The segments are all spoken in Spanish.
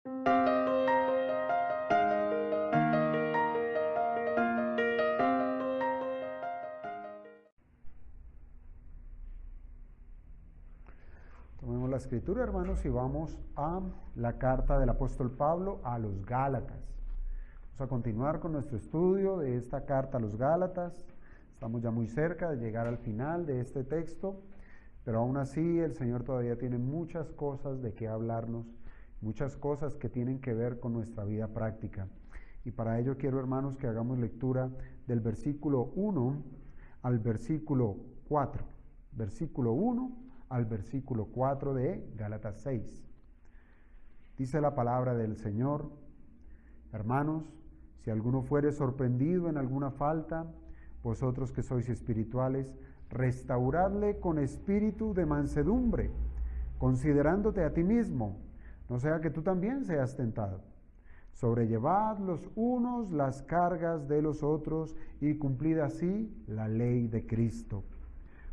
Tomemos la escritura, hermanos, y vamos a la carta del apóstol Pablo a los Gálatas. Vamos a continuar con nuestro estudio de esta carta a los Gálatas. Estamos ya muy cerca de llegar al final de este texto, pero aún así el Señor todavía tiene muchas cosas de qué hablarnos, muchas cosas que tienen que ver con nuestra vida práctica. Y para ello quiero, hermanos, que hagamos lectura del versículo 1 al versículo 4. Versículo 1 al versículo 4 de Gálatas 6. Dice la palabra del Señor: hermanos, si alguno fuere sorprendido en alguna falta, vosotros que sois espirituales, restauradle con espíritu de mansedumbre, considerándote a ti mismo, no sea que tú también seas tentado. Sobrellevad los unos las cargas de los otros y cumplid así la ley de Cristo.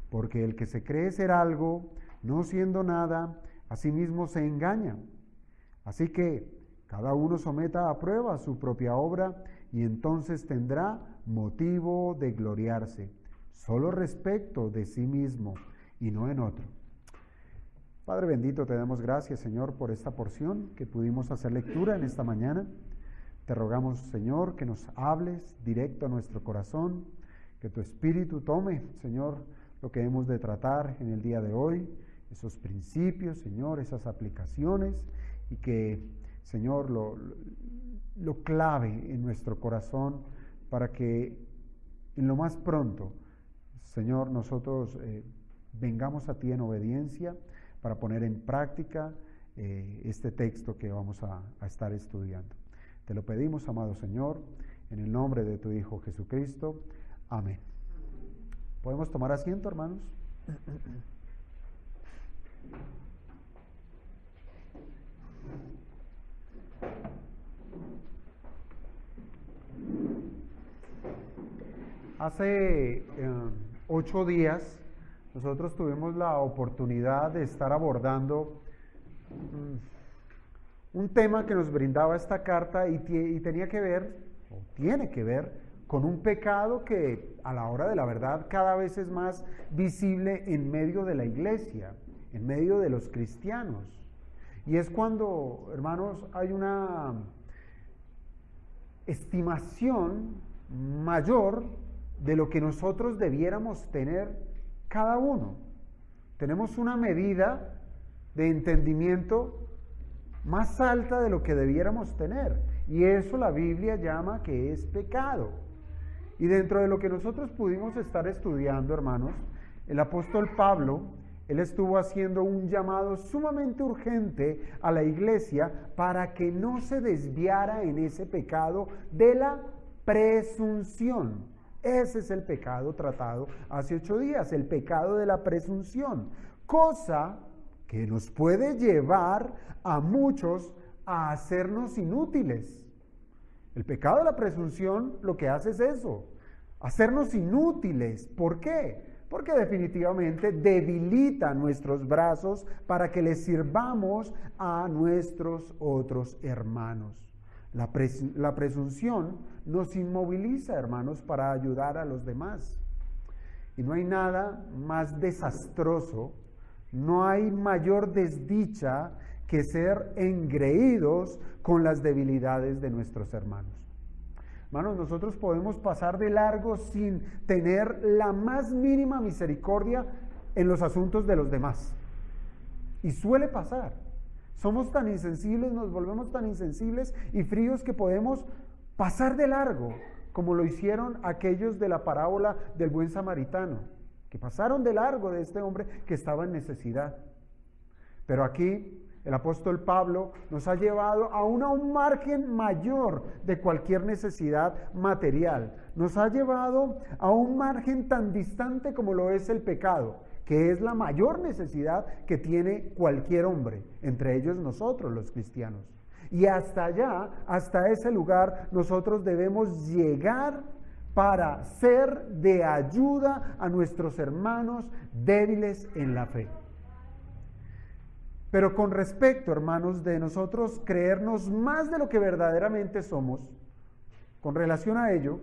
Porque el que se cree ser algo, no siendo nada, a sí mismo se engaña. Así que cada uno someta a prueba su propia obra y entonces tendrá motivo de gloriarse, solo respecto de sí mismo y no en otro. Padre bendito, te damos gracias, Señor, por esta porción que pudimos hacer lectura en esta mañana. Te rogamos, Señor, que nos hables directo a nuestro corazón, que tu Espíritu tome, Señor, lo que hemos de tratar en el día de hoy, esos principios, Señor, esas aplicaciones, y que, Señor, lo clave en nuestro corazón para que en lo más pronto, Señor, nosotros vengamos a ti en obediencia para poner en práctica este texto que vamos a estar estudiando. Te lo pedimos, amado Señor, en el nombre de tu Hijo Jesucristo. Amén. ¿Podemos tomar asiento, hermanos? Hace 8 días nosotros tuvimos la oportunidad de estar abordando un tema que nos brindaba esta carta y tenía que ver, o tiene que ver, con un pecado que a la hora de la verdad cada vez es más visible en medio de la iglesia, en medio de los cristianos. Y es cuando, hermanos, hay una estimación mayor de lo que nosotros debiéramos tener cada uno. Tenemos una medida de entendimiento más alta de lo que debiéramos tener. Y eso la Biblia llama que es pecado. Y dentro de lo que nosotros pudimos estar estudiando, hermanos, el apóstol Pablo, él estuvo haciendo un llamado sumamente urgente a la iglesia para que no se desviara en ese pecado de la presunción. Ese es el pecado tratado hace 8 días, el pecado de la presunción, cosa que nos puede llevar a muchos a hacernos inútiles. El pecado de la presunción lo que hace es eso, hacernos inútiles. ¿Por qué? Porque definitivamente debilita nuestros brazos para que les sirvamos a nuestros otros hermanos. La presunción nos inmoviliza, hermanos, para ayudar a los demás. Y no hay nada más desastroso, no hay mayor desdicha que ser engreídos con las debilidades de nuestros hermanos. Hermanos, nosotros podemos pasar de largo sin tener la más mínima misericordia en los asuntos de los demás. Y suele pasar. Somos tan insensibles, nos volvemos tan insensibles y fríos que podemos pasar de largo, como lo hicieron aquellos de la parábola del buen samaritano, que pasaron de largo de este hombre que estaba en necesidad. Pero aquí el apóstol Pablo nos ha llevado a un margen mayor de cualquier necesidad material. Nos ha llevado a un margen tan distante como lo es el pecado, que es la mayor necesidad que tiene cualquier hombre, entre ellos nosotros los cristianos. Y hasta allá, hasta ese lugar, nosotros debemos llegar para ser de ayuda a nuestros hermanos débiles en la fe. Pero con respecto, hermanos, de nosotros creernos más de lo que verdaderamente somos, con relación a ello,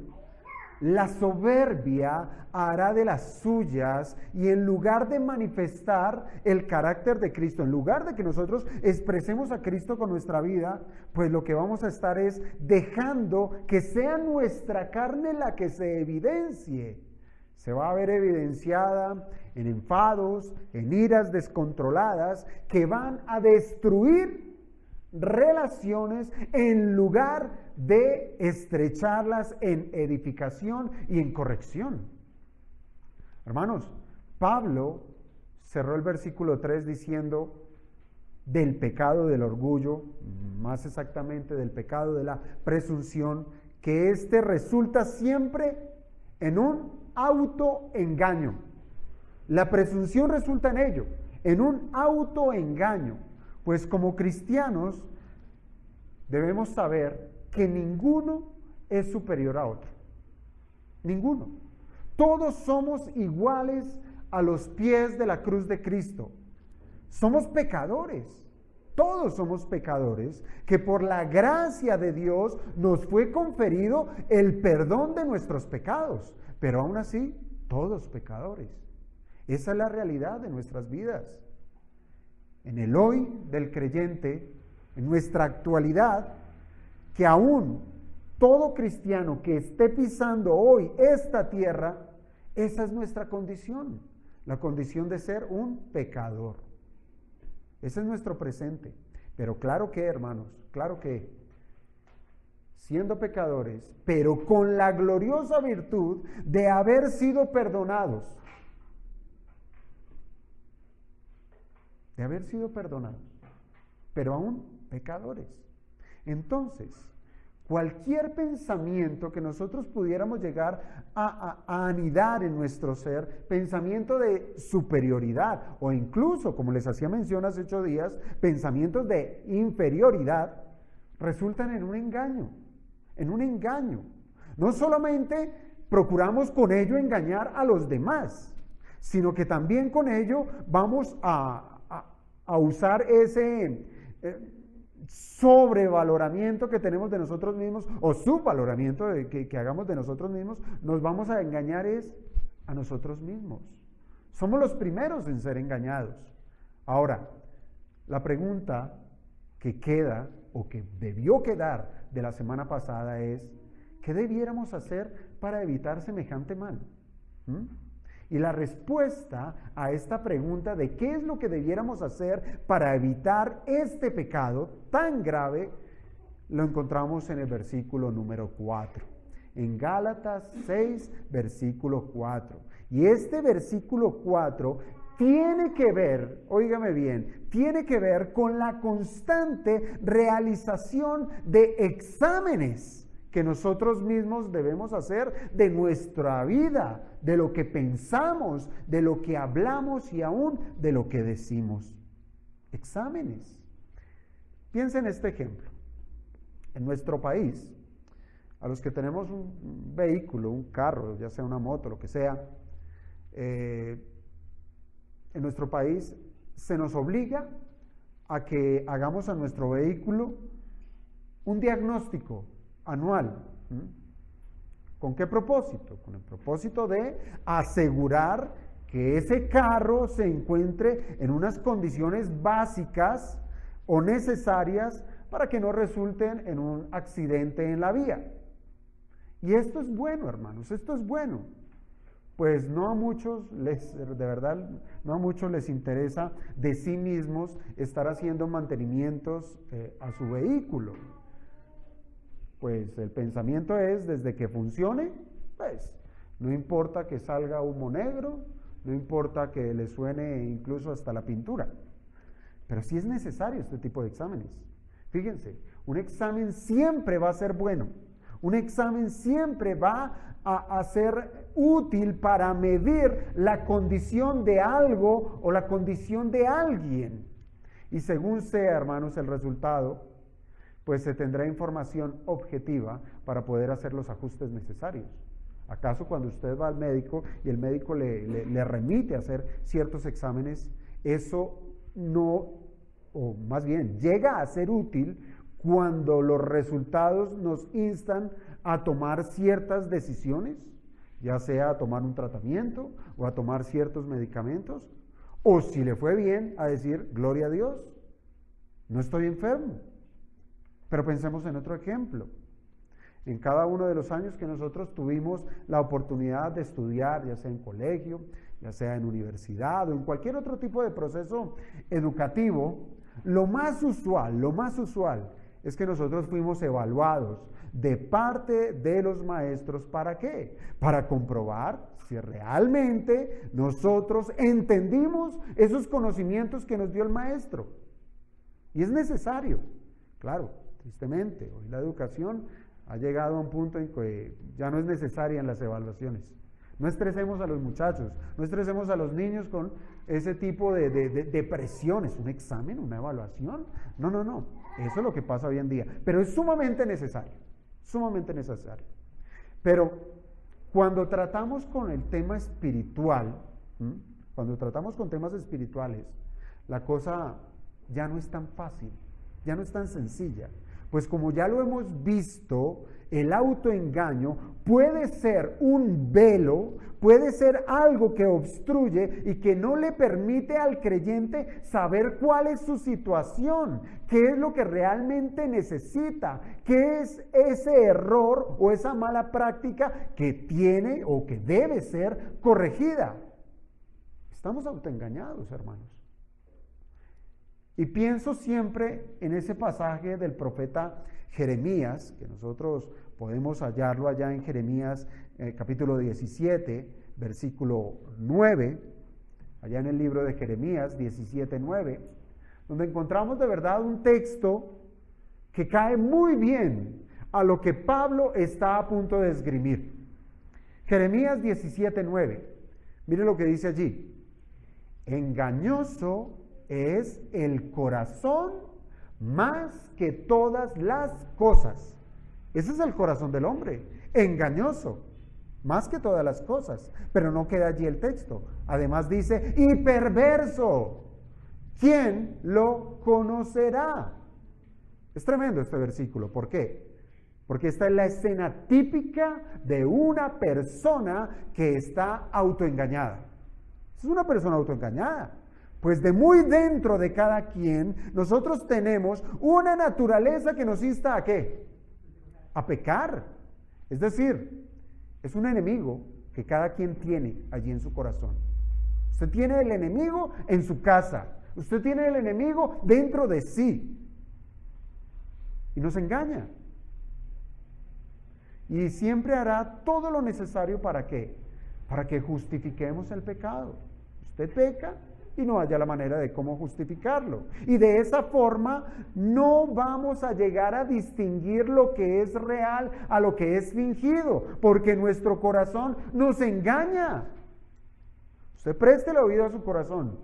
la soberbia hará de las suyas y en lugar de manifestar el carácter de Cristo, en lugar de que nosotros expresemos a Cristo con nuestra vida, pues lo que vamos a estar es dejando que sea nuestra carne la que se evidencie. Se va a ver evidenciada en enfados, en iras descontroladas que van a destruir relaciones en lugar de estrecharlas en edificación y en corrección. Hermanos, Pablo cerró el versículo 3 diciendo del pecado del orgullo, más exactamente del pecado de la presunción, que éste resulta siempre en un autoengaño. La presunción resulta en ello, en un autoengaño. Pues como cristianos debemos saber que ninguno es superior a otro. Ninguno. Todos somos iguales a los pies de la cruz de Cristo. Somos pecadores. Todos somos pecadores, que por la gracia de Dios nos fue conferido el perdón de nuestros pecados. Pero aún así, todos pecadores. Esa es la realidad de nuestras vidas. En el hoy del creyente, en nuestra actualidad, que aún todo cristiano que esté pisando hoy esta tierra, esa es nuestra condición, la condición de ser un pecador. Ese es nuestro presente. Pero claro que, hermanos, claro que, siendo pecadores, pero con la gloriosa virtud de haber sido perdonados, pero aún pecadores. Entonces, cualquier pensamiento que nosotros pudiéramos llegar a anidar en nuestro ser, pensamiento de superioridad o incluso, como les hacía mención hace 8 días, pensamientos de inferioridad, resultan en un engaño, No solamente procuramos con ello engañar a los demás, sino que también con ello vamos a usar ese sobrevaloramiento que tenemos de nosotros mismos o subvaloramiento que hagamos de nosotros mismos, nos vamos a engañar es a nosotros mismos. Somos los primeros en ser engañados. Ahora, la pregunta que queda o que debió quedar de la semana pasada es, ¿qué debiéramos hacer para evitar semejante mal? Y la respuesta a esta pregunta de qué es lo que debiéramos hacer para evitar este pecado tan grave, lo encontramos en el versículo número 4. En Gálatas 6, versículo 4. Y este versículo 4 tiene que ver, óigame bien, tiene que ver con la constante realización de exámenes que nosotros mismos debemos hacer de nuestra vida, de lo que pensamos, de lo que hablamos y aún de lo que decimos. Exámenes. Piensen en este ejemplo. En nuestro país, a los que tenemos un vehículo, un carro, ya sea una moto, lo que sea, en nuestro país se nos obliga a que hagamos a nuestro vehículo un diagnóstico anual. ¿Con qué propósito? Con el propósito de asegurar que ese carro se encuentre en unas condiciones básicas o necesarias para que no resulten en un accidente en la vía. Y esto es bueno, hermanos, esto es bueno. Pues no a muchos no a muchos les interesa de sí mismos estar haciendo mantenimientos a su vehículo. Pues el pensamiento es, desde que funcione, pues no importa que salga humo negro, no importa que le suene incluso hasta la pintura. Pero sí es necesario este tipo de exámenes. Fíjense, un examen siempre va a ser bueno. Un examen siempre va a ser útil para medir la condición de algo o la condición de alguien. Y según sea, hermanos, el resultado, pues se tendrá información objetiva para poder hacer los ajustes necesarios. ¿Acaso cuando usted va al médico y el médico le remite a hacer ciertos exámenes, eso no o más bien, llega a ser útil cuando los resultados nos instan a tomar ciertas decisiones, ya sea a tomar un tratamiento o a tomar ciertos medicamentos, o si le fue bien, a decir, gloria a Dios, no estoy enfermo. Pero pensemos en otro ejemplo. En cada uno de los años que nosotros tuvimos la oportunidad de estudiar, ya sea en colegio, ya sea en universidad o en cualquier otro tipo de proceso educativo, lo más usual es que nosotros fuimos evaluados de parte de los maestros. ¿Para qué? Para comprobar si realmente nosotros entendimos esos conocimientos que nos dio el maestro. Y es necesario, claro, tristemente, hoy la educación ha llegado a un punto en que ya no es necesaria en las evaluaciones. No estresemos a los muchachos, no estresemos a los niños con ese tipo de presiones, un examen, una evaluación. No, eso es lo que pasa hoy en día, pero es sumamente necesario. Pero cuando tratamos con el tema espiritual, cuando tratamos con temas espirituales, la cosa ya no es tan fácil, ya no es tan sencilla. Pues como ya lo hemos visto, el autoengaño puede ser un velo, puede ser algo que obstruye y que no le permite al creyente saber cuál es su situación, qué es lo que realmente necesita, qué es ese error o esa mala práctica que tiene o que debe ser corregida. Estamos autoengañados, hermanos. Y pienso siempre en ese pasaje del profeta Jeremías, que nosotros podemos hallarlo allá en Jeremías capítulo 17, versículo 9, allá en el libro de Jeremías 17, 9, donde encontramos de verdad un texto que cae muy bien a lo que Pablo está a punto de esgrimir. Jeremías 17, 9, mire lo que dice allí: engañoso es el corazón más que todas las cosas. Ese es el corazón del hombre, engañoso, más que todas las cosas. Pero no queda allí el texto. Además dice, y perverso, ¿quién lo conocerá? Es tremendo este versículo. ¿Por qué? Porque esta es la escena típica de una persona que está autoengañada. Es una persona autoengañada. Pues de muy dentro de cada quien, nosotros tenemos una naturaleza que nos insta ¿a qué? A pecar. Es decir, es un enemigo que cada quien tiene allí en su corazón. Usted tiene el enemigo en su casa. Usted tiene el enemigo dentro de sí. Y nos engaña. Y siempre hará todo lo necesario ¿para qué? Para que justifiquemos el pecado. Usted peca y no haya la manera de cómo justificarlo. Y de esa forma no vamos a llegar a distinguir lo que es real a lo que es fingido, porque nuestro corazón nos engaña. Usted preste el oído a su corazón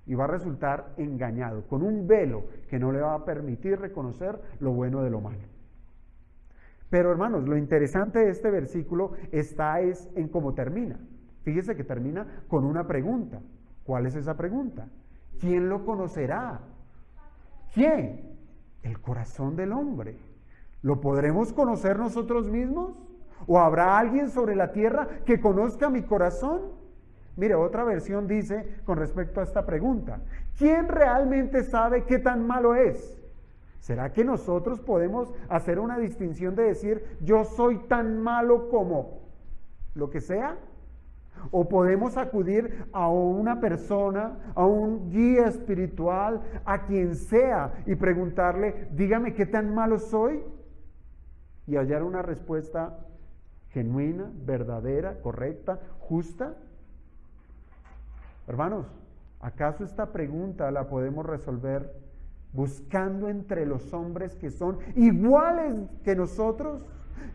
y va a resultar engañado, con un velo que no le va a permitir reconocer lo bueno de lo malo. Pero hermanos, lo interesante de este versículo está en cómo termina. Fíjese que termina con una pregunta. ¿Cuál es esa pregunta? ¿Quién lo conocerá? ¿Quién? El corazón del hombre. ¿Lo podremos conocer nosotros mismos? ¿O habrá alguien sobre la tierra que conozca mi corazón? Mire, otra versión dice con respecto a esta pregunta: ¿quién realmente sabe qué tan malo es? ¿Será que nosotros podemos hacer una distinción de decir yo soy tan malo como lo que sea? ¿O podemos acudir a una persona, a un guía espiritual, a quien sea, y preguntarle, dígame qué tan malo soy? Y hallar una respuesta genuina, verdadera, correcta, justa. Hermanos, ¿acaso esta pregunta la podemos resolver buscando entre los hombres que son iguales que nosotros,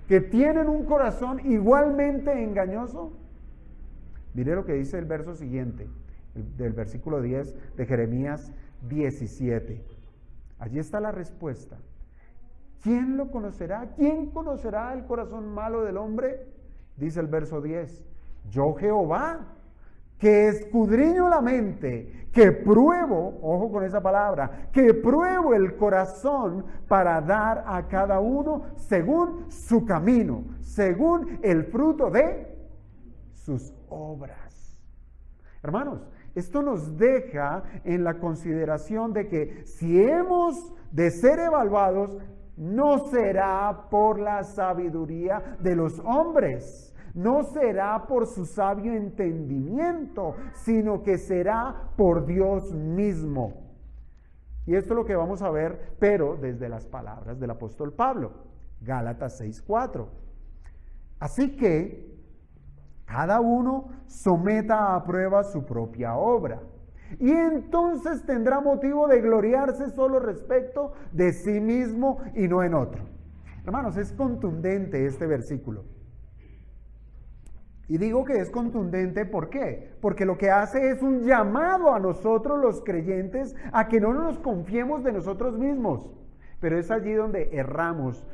que tienen un corazón igualmente engañoso? Mire lo que dice el verso siguiente, del versículo 10 de Jeremías 17. Allí está la respuesta. ¿Quién lo conocerá? ¿Quién conocerá el corazón malo del hombre? Dice el verso 10. Yo, Jehová, que escudriño la mente, que pruebo, ojo con esa palabra, que pruebo el corazón para dar a cada uno según su camino, según el fruto de sus obras. Hermanos, esto nos deja en la consideración de que si hemos de ser evaluados, no será por la sabiduría de los hombres, no será por su sabio entendimiento, sino que será por Dios mismo. Y esto es lo que vamos a ver, pero desde las palabras del apóstol Pablo, Gálatas 6:4. Así que cada uno someta a prueba su propia obra, y entonces tendrá motivo de gloriarse solo respecto de sí mismo y no en otro. Hermanos, es contundente este versículo. Y digo que es contundente, ¿por qué? Porque lo que hace es un llamado a nosotros los creyentes a que no nos confiemos de nosotros mismos. Pero es allí donde erramos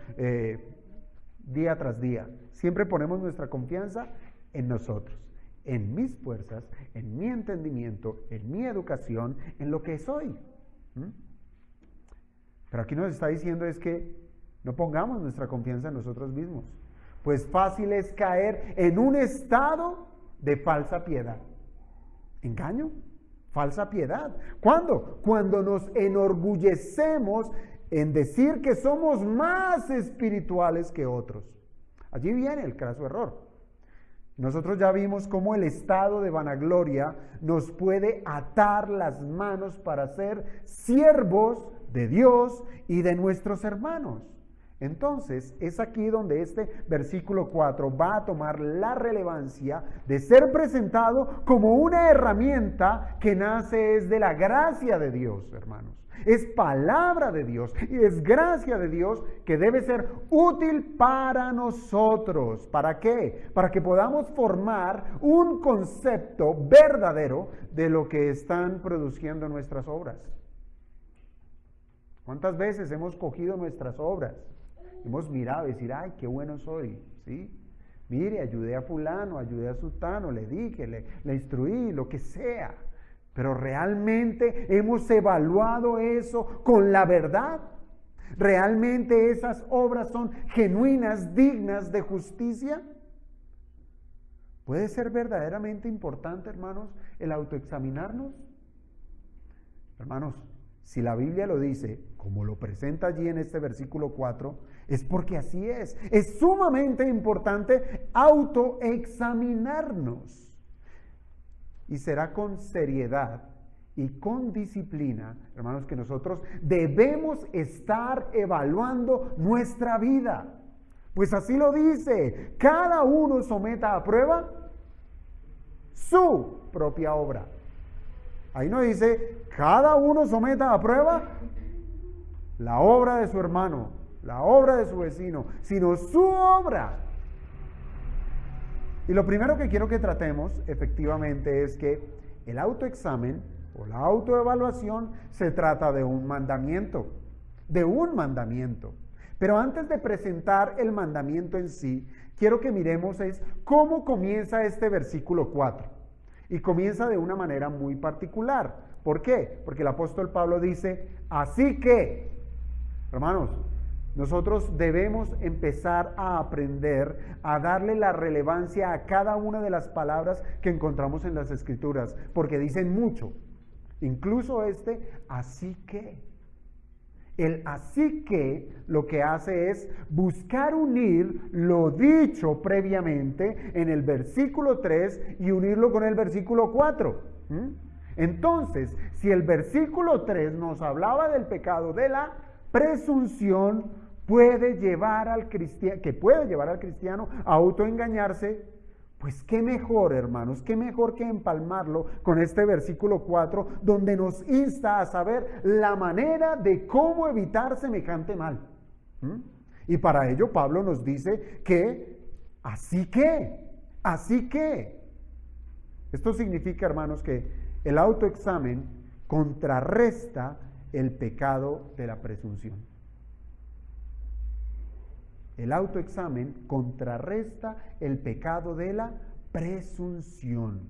día tras día. Siempre ponemos nuestra confianza en nosotros, en mis fuerzas, en mi entendimiento, en mi educación, en lo que soy. Pero aquí nos está diciendo es que no pongamos nuestra confianza en nosotros mismos, pues fácil es caer en un estado de falsa piedad. ¿Engaño? Falsa piedad. ¿Cuándo? Cuando nos enorgullecemos en decir que somos más espirituales que otros. Allí viene el craso error. Nosotros ya vimos cómo el estado de vanagloria nos puede atar las manos para ser siervos de Dios y de nuestros hermanos. Entonces, es aquí donde este versículo 4 va a tomar la relevancia de ser presentado como una herramienta que nace es de la gracia de Dios, hermanos. Es palabra de Dios y es gracia de Dios que debe ser útil para nosotros. ¿Para qué? Para que podamos formar un concepto verdadero de lo que están produciendo nuestras obras. ¿Cuántas veces hemos cogido nuestras obras? Hemos mirado y decir, ay, qué bueno soy, ¿sí? Mire, ayudé a fulano, ayudé a sutano, le dije, le instruí, lo que sea. Pero realmente hemos evaluado eso con la verdad. ¿Realmente esas obras son genuinas, dignas de justicia? ¿Puede ser verdaderamente importante, hermanos, el autoexaminarnos? Hermanos, si la Biblia lo dice, como lo presenta allí en este versículo 4, es porque así es. Es sumamente importante autoexaminarnos. Y será con seriedad y con disciplina, hermanos, que nosotros debemos estar evaluando nuestra vida. Pues así lo dice, cada uno someta a prueba su propia obra. Ahí no dice, cada uno someta a prueba la obra de su hermano, la obra de su vecino, sino su obra. Y lo primero que quiero que tratemos, efectivamente, es que el autoexamen o la autoevaluación se trata de un mandamiento, Pero antes de presentar el mandamiento en sí, quiero que miremos es cómo comienza este versículo 4. Y comienza de una manera muy particular. ¿Por qué? Porque el apóstol Pablo dice, así que, hermanos, nosotros debemos empezar a aprender a darle la relevancia a cada una de las palabras que encontramos en las Escrituras, porque dicen mucho. Incluso así que. El así que lo que hace es buscar unir lo dicho previamente en el versículo 3 y unirlo con el versículo 4. Entonces, si el versículo 3 nos hablaba del pecado de la presunción, puede llevar al cristiano a autoengañarse, pues qué mejor, hermanos, qué mejor que empalmarlo con este versículo 4, donde nos insta a saber la manera de cómo evitar semejante mal. Y para ello Pablo nos dice que, así que, esto significa, hermanos, que el autoexamen contrarresta el pecado de la presunción. El autoexamen contrarresta el pecado de la presunción.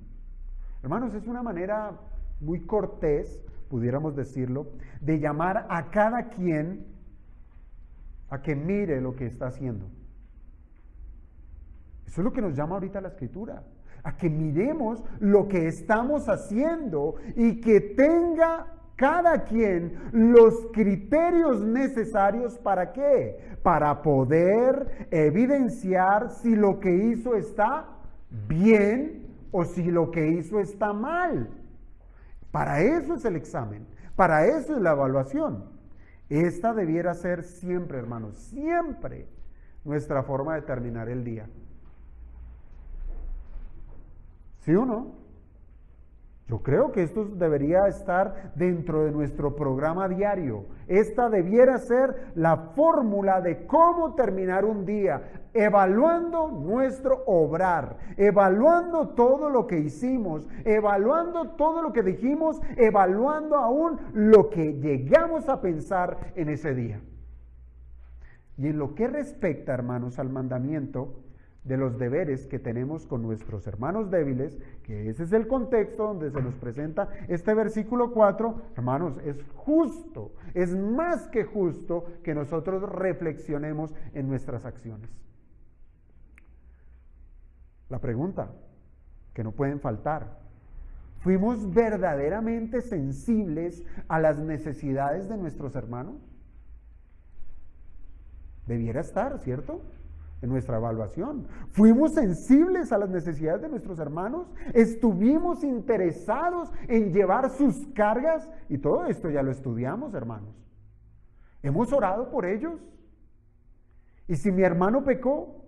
Hermanos, es una manera muy cortés, pudiéramos decirlo, de llamar a cada quien a que mire lo que está haciendo. Eso es lo que nos llama ahorita la Escritura, a que miremos lo que estamos haciendo y que tenga cada quien los criterios necesarios. ¿Para qué? Para poder evidenciar si lo que hizo está bien o si lo que hizo está mal. Para eso es el examen, para eso es la evaluación. Esta debiera ser siempre, hermanos, siempre nuestra forma de terminar el día. ¿Sí o no? Yo creo que esto debería estar dentro de nuestro programa diario. Esta debiera ser la fórmula de cómo terminar un día, evaluando nuestro obrar, evaluando todo lo que hicimos, evaluando todo lo que dijimos, evaluando aún lo que llegamos a pensar en ese día. Y en lo que respecta, hermanos, al mandamiento de los deberes que tenemos con nuestros hermanos débiles, que ese es el contexto donde se nos presenta este versículo 4, hermanos, es justo, es más que justo que nosotros reflexionemos en nuestras acciones. La pregunta que no pueden faltar: ¿fuimos verdaderamente sensibles a las necesidades de nuestros hermanos? Debiera estar, ¿cierto?, en nuestra evaluación. ¿Fuimos sensibles a las necesidades de nuestros hermanos? ¿Estuvimos interesados en llevar sus cargas? Y todo esto ya lo estudiamos, hermanos. ¿Hemos orado por ellos? Y si mi hermano pecó,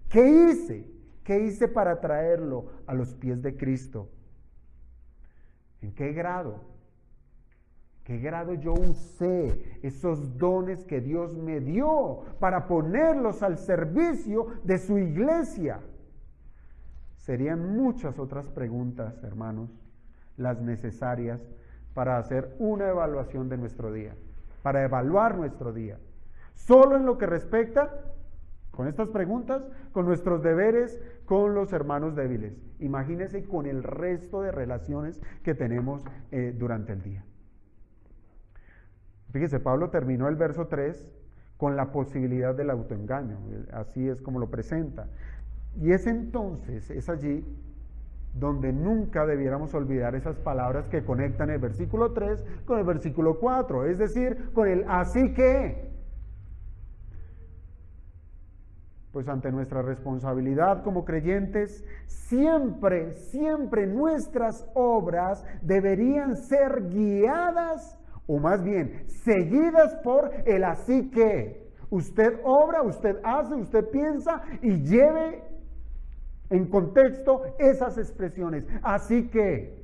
¿qué hice? ¿Qué hice para traerlo a los pies de Cristo? ¿En qué grado? ¿Qué grado yo usé esos dones que Dios me dio para ponerlos al servicio de su iglesia? Serían muchas otras preguntas, hermanos, las necesarias para hacer una evaluación de nuestro día, para evaluar nuestro día. Solo en lo que respecta, con estas preguntas, con nuestros deberes con los hermanos débiles. Imagínense con el resto de relaciones que tenemos durante el día. Fíjese, Pablo terminó el verso 3 con la posibilidad del autoengaño, así es como lo presenta. Y es entonces, es allí donde nunca debiéramos olvidar esas palabras que conectan el versículo 3 con el versículo 4, es decir, con el así que. Pues ante nuestra responsabilidad como creyentes, siempre, siempre nuestras obras deberían ser guiadas, o más bien, seguidas por el así que. Usted obra, usted hace, usted piensa y lleve en contexto esas expresiones. Así que,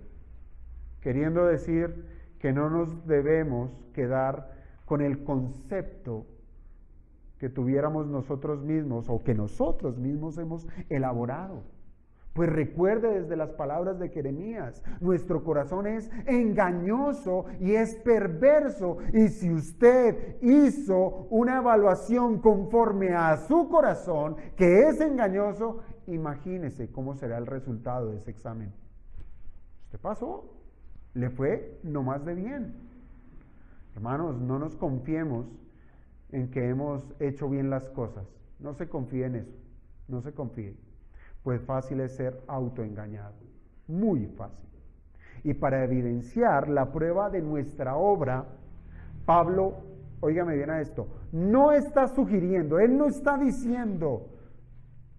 queriendo decir que no nos debemos quedar con el concepto que tuviéramos nosotros mismos o que nosotros mismos hemos elaborado. Pues recuerde desde las palabras de Jeremías, nuestro corazón es engañoso y es perverso. Y si usted hizo una evaluación conforme a su corazón, que es engañoso, imagínese cómo será el resultado de ese examen. ¿Usted pasó? ¿Le fue no más de bien? Hermanos, no nos confiemos en que hemos hecho bien las cosas. No se confíe en eso, no se confíe. Pues fácil es ser autoengañado, muy fácil. Y para evidenciar la prueba de nuestra obra, Pablo, óigame bien a esto, no está sugiriendo, él no está diciendo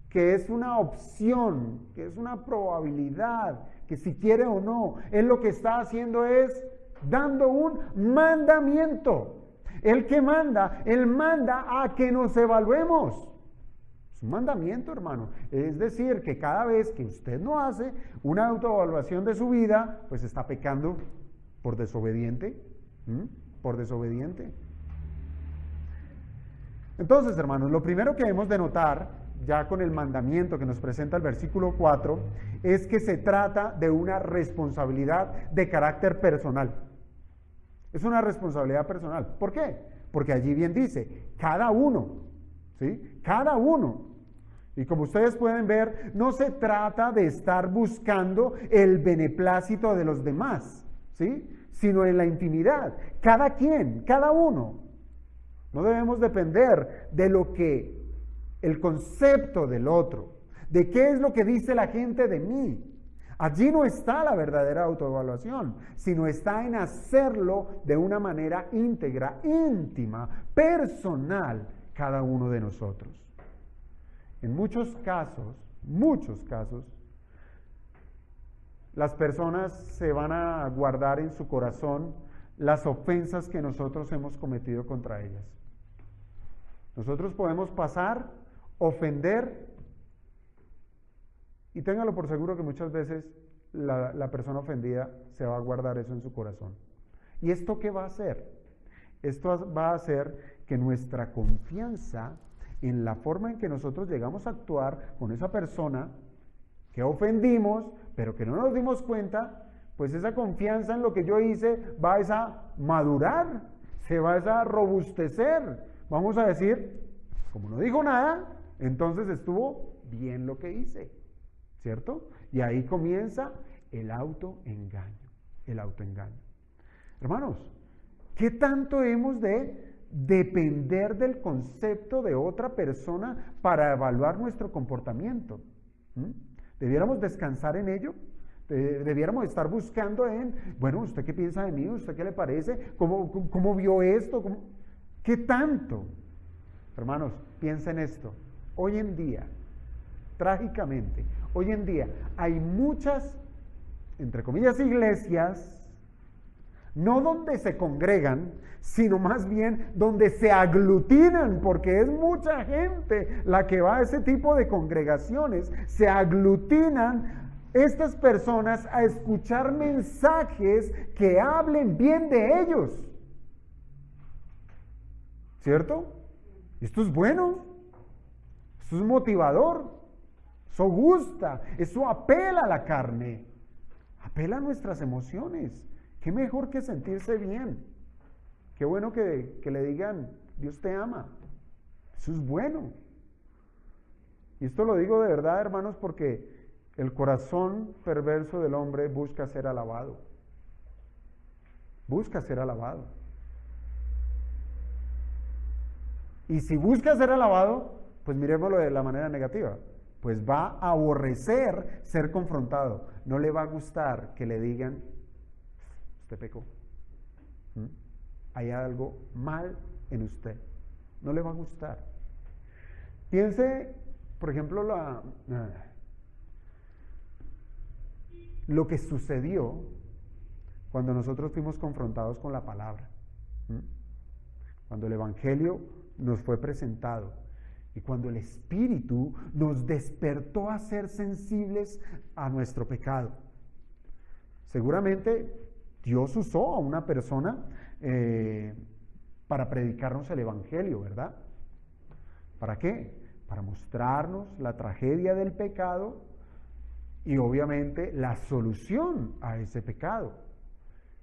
que es una opción, que es una probabilidad, que si quiere o no. Él lo que está haciendo es dando un mandamiento. El que manda, él manda a que nos evaluemos. Es un mandamiento, hermano. Es decir, que cada vez que usted no hace una autoevaluación de su vida, pues está pecando por desobediente. Por desobediente. Entonces, hermanos, lo primero que debemos de notar, ya con el mandamiento que nos presenta el versículo 4, es que se trata de una responsabilidad de carácter personal. Es una responsabilidad personal. ¿Por qué? Porque allí bien dice, cada uno, ¿sí? Cada uno. Y como ustedes pueden ver, no se trata de estar buscando el beneplácito de los demás, ¿sí? Sino en la intimidad. Cada quien, cada uno. No debemos depender de lo que, el concepto del otro, de qué es lo que dice la gente de mí. Allí no está la verdadera autoevaluación, sino está en hacerlo de una manera íntegra, íntima, personal, cada uno de nosotros. En muchos casos, las personas se van a guardar en su corazón las ofensas que nosotros hemos cometido contra ellas. Nosotros podemos pasar, ofender, y téngalo por seguro que muchas veces la persona ofendida se va a guardar eso en su corazón. ¿Y esto qué va a hacer? Esto va a hacer que nuestra confianza en la forma en que nosotros llegamos a actuar con esa persona que ofendimos, pero que no nos dimos cuenta, pues esa confianza en lo que yo hice va a madurar, se va a robustecer. Vamos a decir, como no dijo nada, entonces estuvo bien lo que hice, ¿cierto? Y ahí comienza el autoengaño, Hermanos, ¿qué tanto hemos de depender del concepto de otra persona para evaluar nuestro comportamiento? ¿Debiéramos descansar en ello? Debiéramos estar buscando bueno, ¿usted qué piensa de mí? ¿Usted qué le parece? ¿Cómo vio esto? ¿Qué tanto? Hermanos, piensen esto. Hoy en día, trágicamente, hay muchas, entre comillas, iglesias, no donde se congregan, sino más bien donde se aglutinan, porque es mucha gente la que va a ese tipo de congregaciones. Se aglutinan estas personas a escuchar mensajes que hablen bien de ellos, ¿cierto? Esto es bueno, esto es motivador, eso gusta, eso apela a la carne, apela a nuestras emociones. ¿Qué mejor que sentirse bien? Qué bueno que le digan, Dios te ama. Eso es bueno. Y esto lo digo de verdad, hermanos, porque el corazón perverso del hombre busca ser alabado. Busca ser alabado. Y si busca ser alabado, pues miremoslo de la manera negativa. Pues va a aborrecer ser confrontado. No le va a gustar que le digan, usted pecó. Hay algo mal en usted. No le va a gustar. Piense, por ejemplo, lo que sucedió cuando nosotros fuimos confrontados con la palabra. Cuando el Evangelio nos fue presentado y cuando el Espíritu nos despertó a ser sensibles a nuestro pecado. Seguramente Dios usó a una persona para predicarnos el Evangelio, ¿verdad? ¿Para qué? Para mostrarnos la tragedia del pecado y obviamente la solución a ese pecado.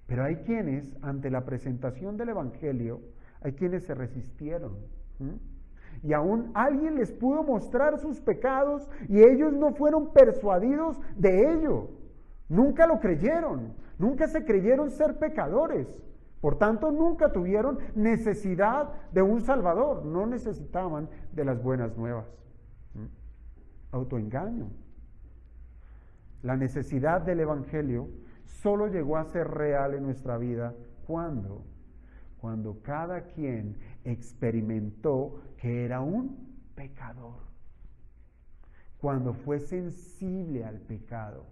Pero hay quienes, ante la presentación del Evangelio, hay quienes se resistieron. Y aún alguien les pudo mostrar sus pecados y ellos no fueron persuadidos de ello. Nunca lo creyeron, nunca se creyeron ser pecadores. Por tanto, nunca tuvieron necesidad de un Salvador, no necesitaban de las buenas nuevas. Autoengaño. La necesidad del Evangelio solo llegó a ser real en nuestra vida cuando cada quien experimentó que era un pecador, cuando fue sensible al pecado,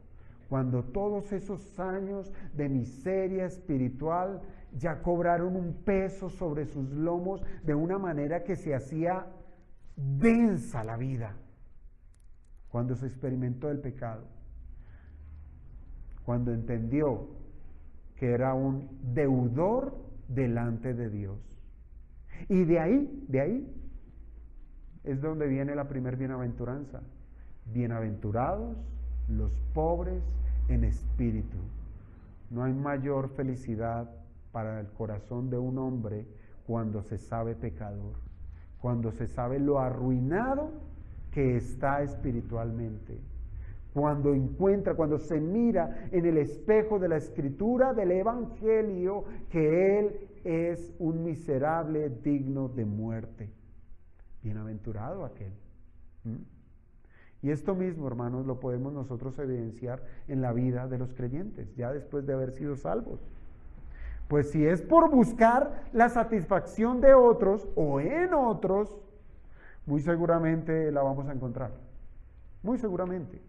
cuando todos esos años de miseria espiritual ya cobraron un peso sobre sus lomos de una manera que se hacía densa la vida, cuando se experimentó el pecado, cuando entendió que era un deudor delante de Dios. Y de ahí es donde viene la primer bienaventuranza. Bienaventurados los pobres en espíritu. No hay mayor felicidad para el corazón de un hombre cuando se sabe pecador, cuando se sabe lo arruinado que está espiritualmente. Cuando se mira en el espejo de la Escritura, del Evangelio, que él es un miserable digno de muerte. Bienaventurado aquel. Y esto mismo, hermanos, lo podemos nosotros evidenciar en la vida de los creyentes, ya después de haber sido salvos. Pues si es por buscar la satisfacción de otros o en otros, muy seguramente la vamos a encontrar. Muy seguramente.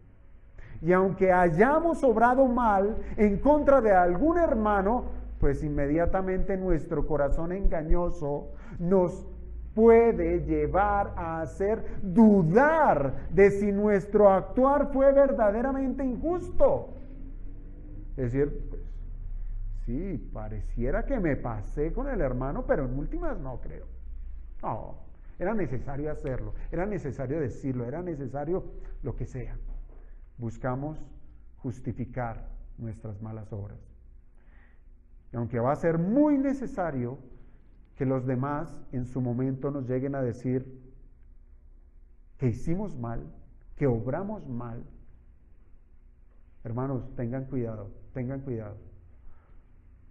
Y aunque hayamos obrado mal en contra de algún hermano, pues inmediatamente nuestro corazón engañoso nos puede llevar a hacer dudar de si nuestro actuar fue verdaderamente injusto. Es decir, pues, sí, pareciera que me pasé con el hermano, pero en últimas no creo. No, era necesario hacerlo, era necesario decirlo, era necesario lo que sea. Buscamos justificar nuestras malas obras. Y aunque va a ser muy necesario que los demás en su momento nos lleguen a decir que hicimos mal, que obramos mal, hermanos, tengan cuidado, tengan cuidado.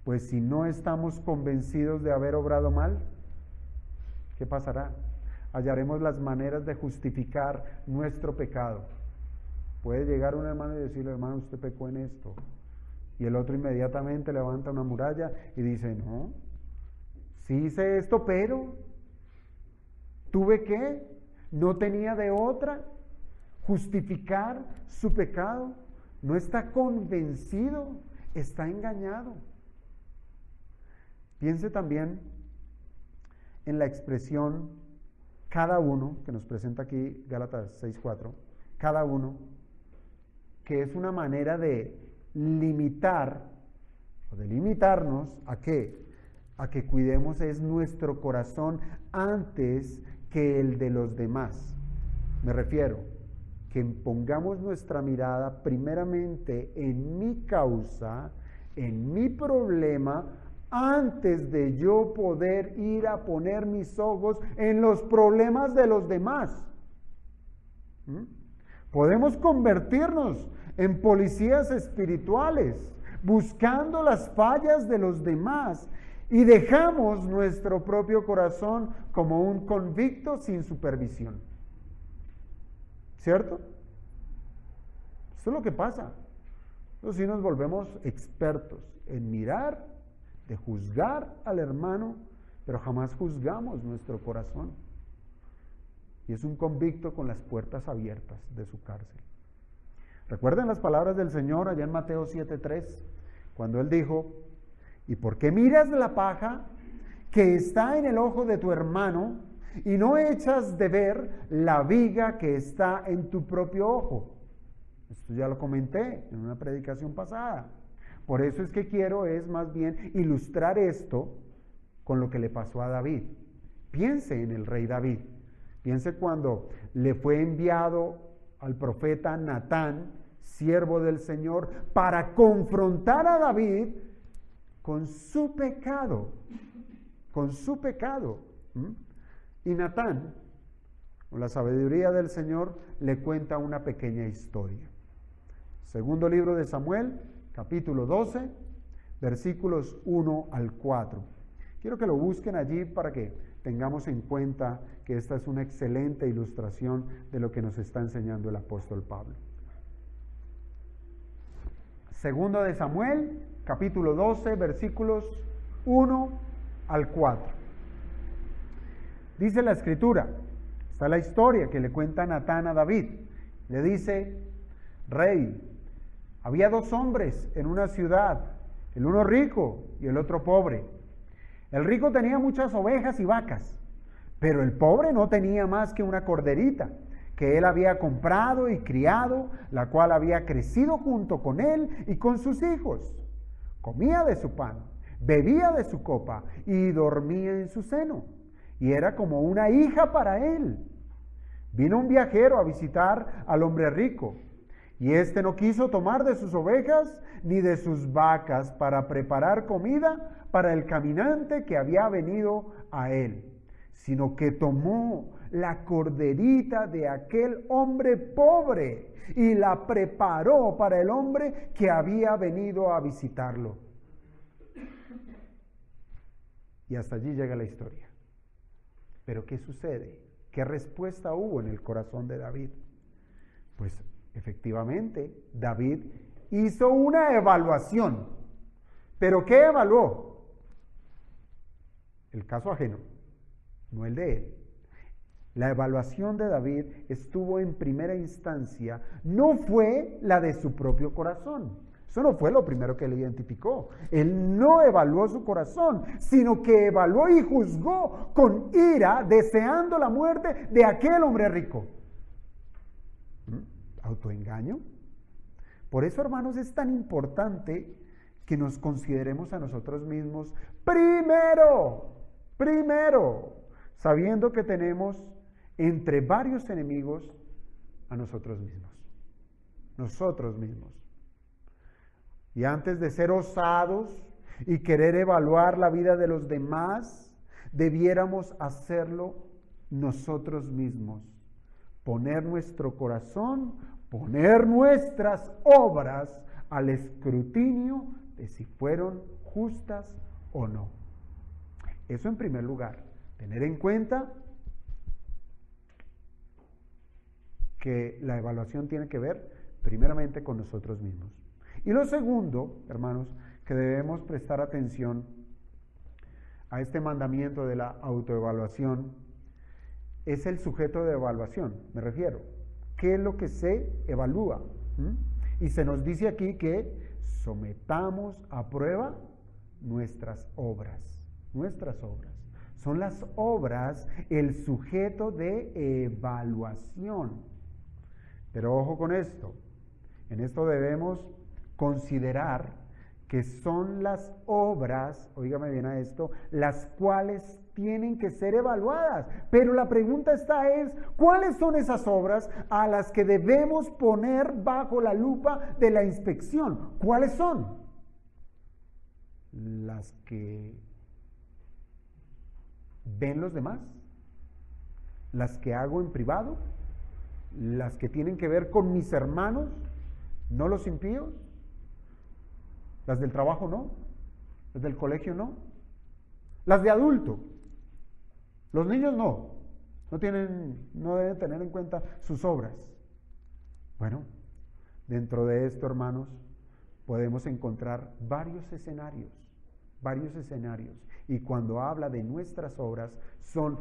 Pues si no estamos convencidos de haber obrado mal, ¿qué pasará? Hallaremos las maneras de justificar nuestro pecado. Puede llegar un hermano y decirle, hermano, usted pecó en esto. Y el otro inmediatamente levanta una muralla y dice, no, sí hice esto, pero ¿tuve qué? ¿No tenía de otra? ¿Justificar su pecado? No está convencido, está engañado. Piense también en la expresión cada uno, que nos presenta aquí Gálatas 6:4, cada uno, que es una manera de limitar o de limitarnos a qué, a que cuidemos es nuestro corazón antes que el de los demás. Me refiero que pongamos nuestra mirada primeramente en mi causa, en mi problema, antes de yo poder ir a poner mis ojos en los problemas de los demás. Podemos convertirnos en policías espirituales, buscando las fallas de los demás, y dejamos nuestro propio corazón como un convicto sin supervisión. ¿Cierto? Eso es lo que pasa. Entonces, si nos volvemos expertos en mirar, de juzgar al hermano, pero jamás juzgamos nuestro corazón. Y es un convicto con las puertas abiertas de su cárcel. Recuerden las palabras del Señor allá en Mateo 7:3, cuando Él dijo, ¿y por qué miras la paja que está en el ojo de tu hermano y no echas de ver la viga que está en tu propio ojo? Esto ya lo comenté en una predicación pasada. Por eso es que quiero más bien ilustrar esto con lo que le pasó a David. Piense en el rey David. Piense cuando le fue enviado al profeta Natán, siervo del Señor, para confrontar a David con su pecado. Con su pecado. Y Natán, con la sabiduría del Señor, le cuenta una pequeña historia. Segundo libro de Samuel, capítulo 12, versículos 1 al 4. Quiero que lo busquen allí para que tengamos en cuenta que esta es una excelente ilustración de lo que nos está enseñando el apóstol Pablo. Segundo de Samuel, capítulo 12, versículos 1 al 4. Dice la Escritura, está la historia que le cuenta Natán a David. Le dice, rey, había dos hombres en una ciudad, el uno rico y el otro pobre. El rico tenía muchas ovejas y vacas, pero el pobre no tenía más que una corderita que él había comprado y criado, la cual había crecido junto con él y con sus hijos. Comía de su pan, bebía de su copa y dormía en su seno, y era como una hija para él. Vino un viajero a visitar al hombre rico, y éste no quiso tomar de sus ovejas ni de sus vacas para preparar comida para el caminante que había venido a él, sino que tomó la corderita de aquel hombre pobre y la preparó para el hombre que había venido a visitarlo. Y hasta allí llega la historia. Pero ¿qué sucede? ¿Qué respuesta hubo en el corazón de David? Pues efectivamente, David hizo una evaluación. ¿Pero qué evaluó? El caso ajeno, no el de él. La evaluación de David estuvo en primera instancia, no fue la de su propio corazón. Eso no fue lo primero que él identificó. Él no evaluó su corazón, sino que evaluó y juzgó con ira, deseando la muerte de aquel hombre rico. ¿Autoengaño? Por eso, hermanos, es tan importante que nos consideremos a nosotros mismos primero, sabiendo que tenemos entre varios enemigos a nosotros mismos. Y antes de ser osados y querer evaluar la vida de los demás, debiéramos hacerlo nosotros mismos. Poner nuestro corazón, poner nuestras obras al escrutinio de si fueron justas o no. Eso en primer lugar. Tener en cuenta que la evaluación tiene que ver primeramente con nosotros mismos. Y lo segundo, hermanos, que debemos prestar atención a este mandamiento de la autoevaluación es el sujeto de evaluación. Me refiero, ¿qué es lo que se evalúa? Y se nos dice aquí que sometamos a prueba nuestras obras. Son las obras el sujeto de evaluación. Pero ojo con esto. En esto debemos considerar que son las obras, óigame bien a esto, las cuales tienen que ser evaluadas. Pero la pregunta es, ¿cuáles son esas obras a las que debemos poner bajo la lupa de la inspección? ¿Cuáles son? Las que ven los demás, las que hago en privado, las que tienen que ver con mis hermanos, no los impíos, las del trabajo no, las del colegio no, las de adulto. Los niños no deben tener en cuenta sus obras. Bueno, dentro de esto, hermanos, podemos encontrar varios escenarios. Y cuando habla de nuestras obras, son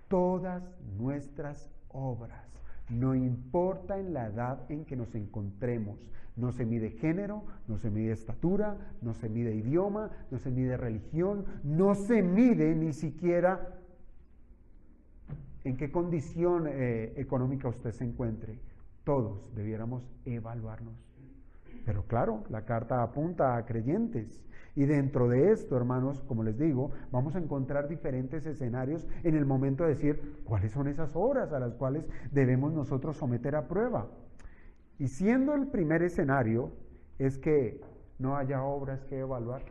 todas nuestras obras. No importa en la edad en que nos encontremos. No se mide género, no se mide estatura, no se mide idioma, no se mide religión, no se mide ni siquiera en qué condición económica usted se encuentre. Todos debiéramos evaluarnos. Pero claro, la carta apunta a creyentes. Y dentro de esto, hermanos, como les digo, vamos a encontrar diferentes escenarios en el momento de decir cuáles son esas obras a las cuales debemos nosotros someter a prueba. Y siendo el primer escenario, es que no haya obras que evaluar.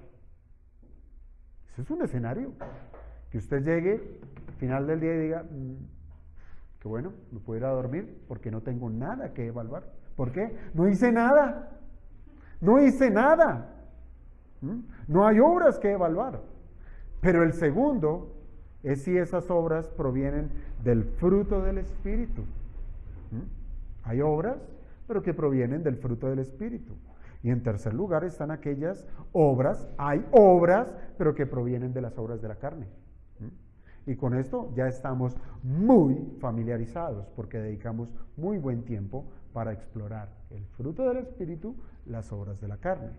Eso es un escenario. Que usted llegue al final del día y diga, que bueno, me puedo ir a dormir porque no tengo nada que evaluar. ¿Por qué? No hice nada. No hay obras que evaluar. Pero el segundo es si esas obras provienen del fruto del Espíritu. Hay obras, pero que provienen del fruto del Espíritu. Y en tercer lugar están aquellas obras, hay obras, pero que provienen de las obras de la carne. Y con esto ya estamos muy familiarizados, porque dedicamos muy buen tiempo para explorar el fruto del Espíritu, las obras de la carne.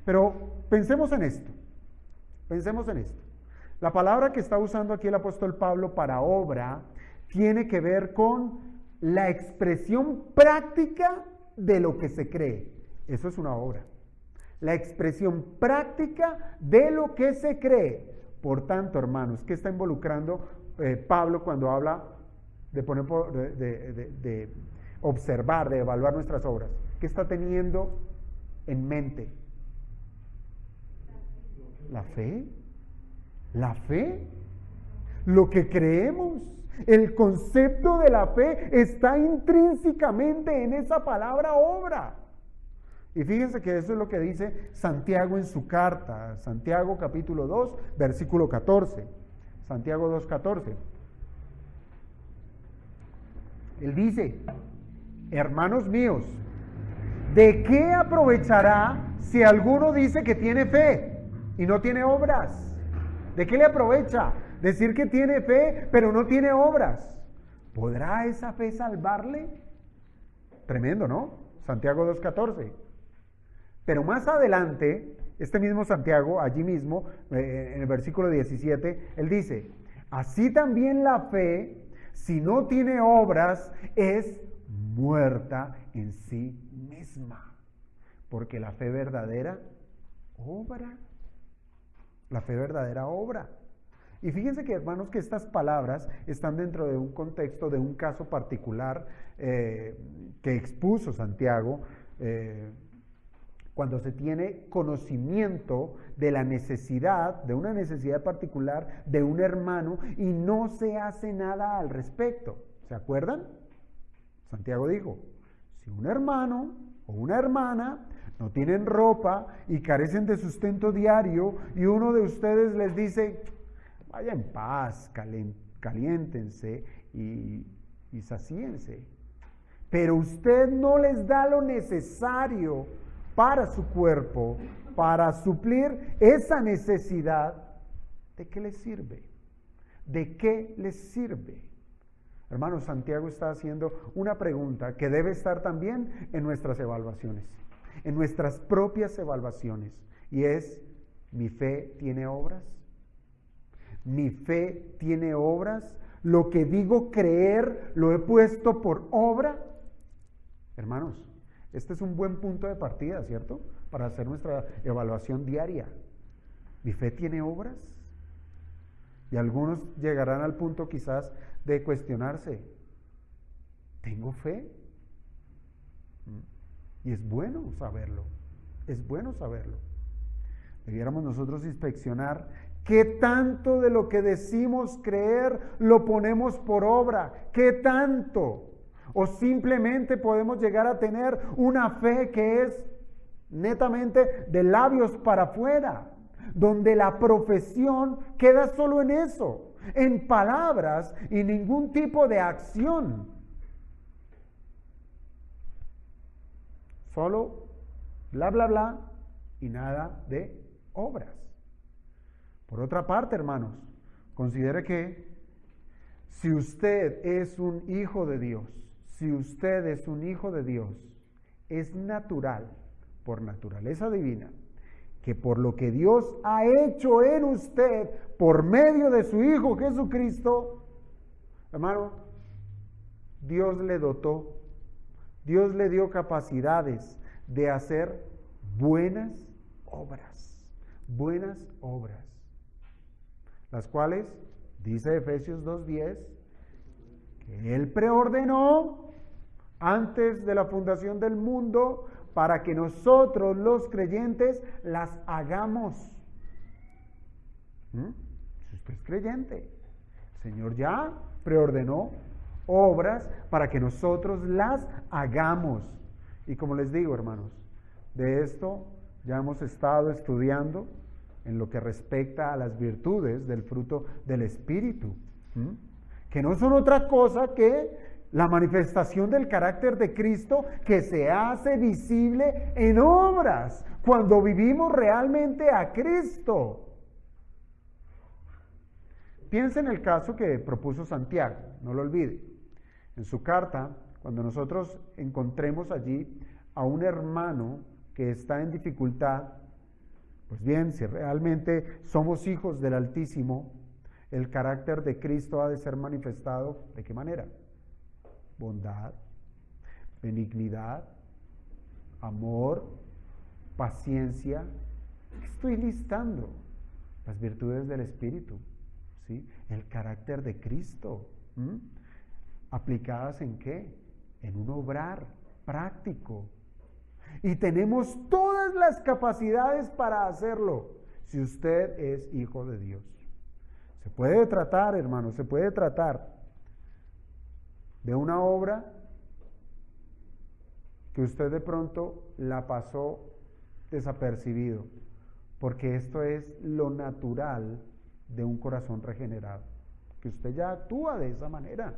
Pero pensemos en esto. La palabra que está usando aquí el apóstol Pablo para obra tiene que ver con la expresión práctica de lo que se cree. Eso es una obra. La expresión práctica de lo que se cree. Por tanto, hermanos, ¿qué está involucrando Pablo cuando habla de observar, de evaluar nuestras obras? ¿Qué está teniendo en mente? La fe. lo que creemos. El concepto de la fe está intrínsecamente en esa palabra obra. Y fíjense que eso es lo que dice Santiago en su carta, Santiago capítulo 2, versículo 14. Santiago 2, 14. Él dice: hermanos míos, ¿de qué aprovechará si alguno dice que tiene fe y no tiene obras? ¿De qué le aprovecha decir que tiene fe pero no tiene obras? ¿Podrá esa fe salvarle? Tremendo, ¿no? Santiago 2:14. Pero más adelante, este mismo Santiago, allí mismo, en el versículo 17, él dice: así también la fe, si no tiene obras, es muerta en sí misma. Porque la fe verdadera obra. La fe verdadera obra. Y fíjense que, hermanos, que estas palabras están dentro de un contexto, de un caso particular que expuso Santiago, cuando se tiene conocimiento de la necesidad, de una necesidad particular de un hermano y no se hace nada al respecto. ¿Se acuerdan? Santiago dijo: si un hermano o una hermana no tienen ropa y carecen de sustento diario y uno de ustedes les dice: vaya en paz, caliéntense y sacíense, pero usted no les da lo necesario para su cuerpo, para suplir esa necesidad, ¿de qué les sirve? ¿De qué les sirve? Hermanos, Santiago está haciendo una pregunta que debe estar también en nuestras evaluaciones, en nuestras propias evaluaciones, y es: ¿mi fe tiene obras? ¿Mi fe tiene obras? ¿Lo que digo creer lo he puesto por obra? Hermanos, este es un buen punto de partida, ¿cierto? Para hacer nuestra evaluación diaria. ¿Mi fe tiene obras? Y algunos llegarán al punto quizás de cuestionarse: ¿tengo fe? Y es bueno saberlo, es bueno saberlo. Debiéramos nosotros inspeccionar qué tanto de lo que decimos creer lo ponemos por obra, qué tanto. O simplemente podemos llegar a tener una fe que es netamente de labios para afuera, donde la profesión queda solo en eso, en palabras y ningún tipo de acción. Solo bla, bla, bla y nada de obras. Por otra parte, hermanos, considere que si usted es un hijo de Dios, si usted es un hijo de Dios, es natural, por naturaleza divina, que por lo que Dios ha hecho en usted por medio de su Hijo Jesucristo, hermano, Dios le dotó, Dios le dio capacidades de hacer buenas obras, las cuales, dice Efesios 2:10, que Él preordenó antes de la fundación del mundo para que nosotros los creyentes las hagamos. Si usted es creyente, el Señor ya preordenó obras para que nosotros las hagamos. Y como les digo, hermanos, de esto ya hemos estado estudiando en lo que respecta a las virtudes del fruto del Espíritu, que no son otra cosa que la manifestación del carácter de Cristo que se hace visible en obras cuando vivimos realmente a Cristo. Piensa en el caso que propuso Santiago, no lo olvide. En su carta, cuando nosotros encontremos allí a un hermano que está en dificultad, pues bien, si realmente somos hijos del Altísimo, el carácter de Cristo ha de ser manifestado, ¿de qué manera? Bondad, benignidad, amor, paciencia. Estoy listando las virtudes del Espíritu, ¿sí? El carácter de Cristo, ¿aplicadas en qué? En un obrar práctico. Y tenemos todas las capacidades para hacerlo si usted es hijo de Dios. Se puede tratar, hermanos, se puede tratar de una obra que usted de pronto la pasó desapercibido, porque esto es lo natural de un corazón regenerado, que usted ya actúa de esa manera,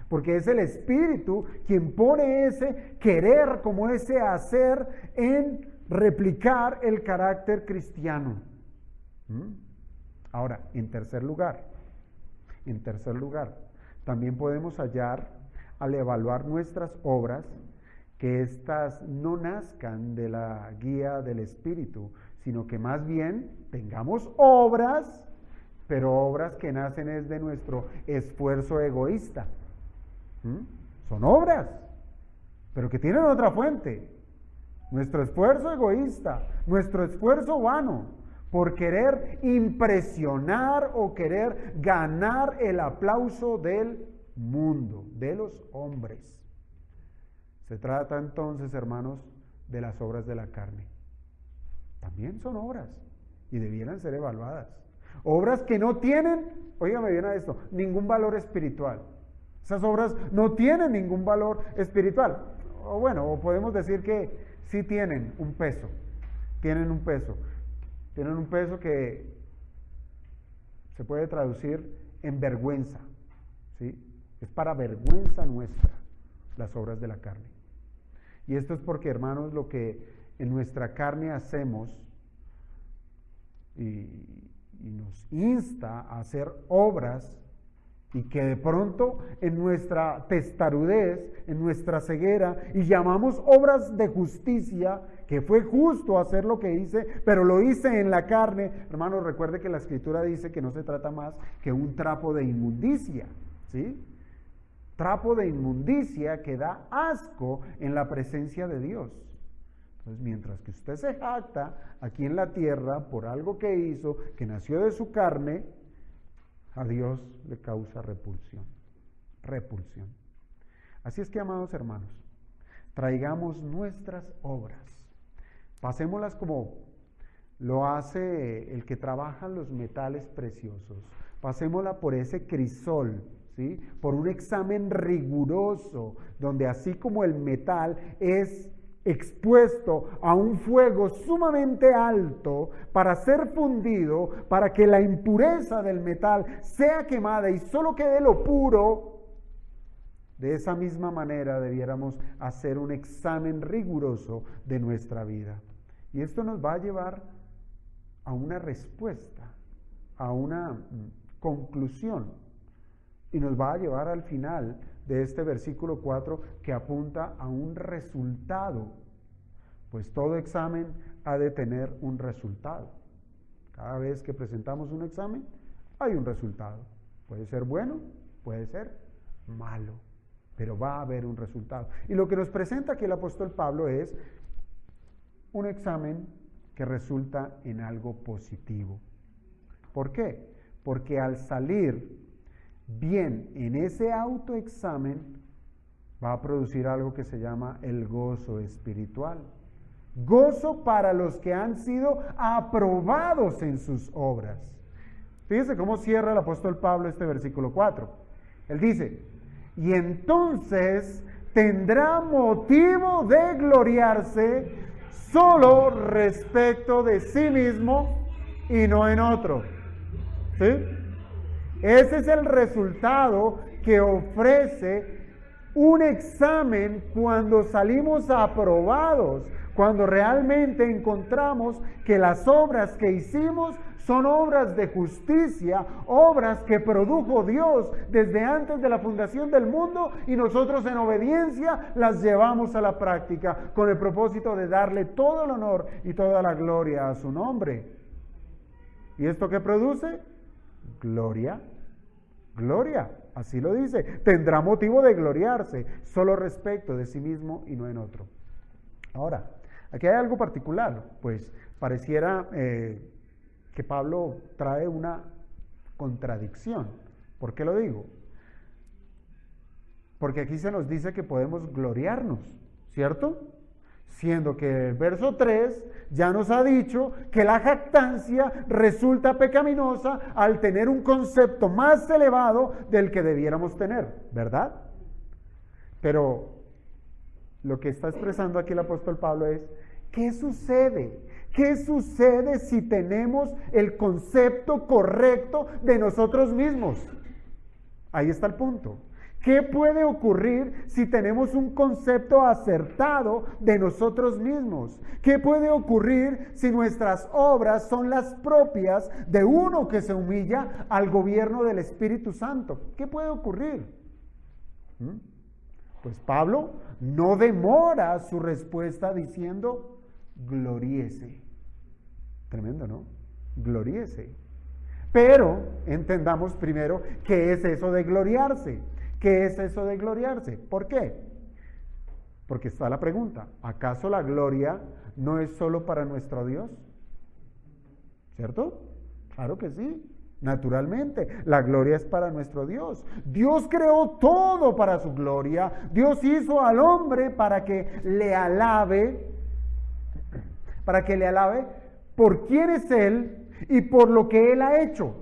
porque es el Espíritu quien pone ese querer como ese hacer en replicar el carácter cristiano. Ahora, en tercer lugar, también podemos hallar al evaluar nuestras obras que éstas no nazcan de la guía del Espíritu, sino que más bien tengamos obras, pero obras que nacen es de nuestro esfuerzo egoísta. Son obras, pero que tienen otra fuente. Nuestro esfuerzo egoísta, nuestro esfuerzo vano, por querer impresionar o querer ganar el aplauso del mundo, de los hombres. Se trata entonces, hermanos, de las obras de la carne. También son obras y debieran ser evaluadas. Obras que no tienen, óigame bien a esto, ningún valor espiritual. Esas obras no tienen ningún valor espiritual. O bueno, o podemos decir que sí tienen un peso. Tienen un peso que se puede traducir en vergüenza, ¿sí? Es para vergüenza nuestra las obras de la carne. Y esto es porque, hermanos, lo que en nuestra carne hacemos y nos insta a hacer obras, y que de pronto en nuestra testarudez, en nuestra ceguera, y llamamos obras de justicia, que fue justo hacer lo que hice, pero lo hice en la carne. Hermanos, recuerde que la Escritura dice que no se trata más que un trapo de inmundicia, ¿sí? Trapo de inmundicia que da asco en la presencia de Dios. Entonces, mientras que usted se jacta aquí en la tierra por algo que hizo, que nació de su carne, a Dios le causa repulsión. Así es que, amados hermanos, traigamos nuestras obras, pasémoslas como lo hace el que trabaja los metales preciosos, pasémosla por ese crisol, ¿sí? Por un examen riguroso, donde así como el metal es expuesto a un fuego sumamente alto para ser fundido, para que la impureza del metal sea quemada y solo quede lo puro, de esa misma manera debiéramos hacer un examen riguroso de nuestra vida. Y esto nos va a llevar a una respuesta, a una conclusión, y nos va a llevar al final de este versículo 4 que apunta a un resultado, pues todo examen ha de tener un resultado. Cada vez que presentamos un examen hay un resultado, puede ser bueno, puede ser malo, pero va a haber un resultado. Y lo que nos presenta aquí el apóstol Pablo es un examen que resulta en algo positivo. ¿Por qué? Porque al salir bien en ese autoexamen va a producir algo que se llama el gozo espiritual. Gozo para los que han sido aprobados en sus obras. Fíjense cómo cierra el apóstol Pablo este versículo 4. Él dice, y entonces tendrá motivo de gloriarse solo respecto de sí mismo y no en otro. ¿Sí? Ese es el resultado que ofrece un examen cuando salimos aprobados, cuando realmente encontramos que las obras que hicimos son obras de justicia, obras que produjo Dios desde antes de la fundación del mundo y nosotros en obediencia las llevamos a la práctica con el propósito de darle todo el honor y toda la gloria a su nombre. ¿Y esto qué produce? Gloria. Gloria, así lo dice. Tendrá motivo de gloriarse solo respecto de sí mismo y no en otro. Ahora, aquí hay algo particular, pues pareciera que Pablo trae una contradicción. ¿Por qué lo digo? Porque aquí se nos dice que podemos gloriarnos, ¿cierto? Siendo que el verso 3 ya nos ha dicho que la jactancia resulta pecaminosa al tener un concepto más elevado del que debiéramos tener, ¿verdad? Pero lo que está expresando aquí el apóstol Pablo es, ¿qué sucede? ¿Qué sucede si tenemos el concepto correcto de nosotros mismos? Ahí está el punto. ¿Qué puede ocurrir si tenemos un concepto acertado de nosotros mismos? ¿Qué puede ocurrir si nuestras obras son las propias de uno que se humilla al gobierno del Espíritu Santo? ¿Qué puede ocurrir? Pues Pablo no demora su respuesta diciendo, gloríese. Tremendo, ¿no? Gloríese. Pero entendamos primero qué es eso de gloriarse. ¿Qué es eso de gloriarse? ¿Por qué? Porque está la pregunta, ¿acaso la gloria no es solo para nuestro Dios? ¿Cierto? Claro que sí, naturalmente, la gloria es para nuestro Dios. Dios creó todo para su gloria, Dios hizo al hombre para que le alabe por quién es Él y por lo que Él ha hecho.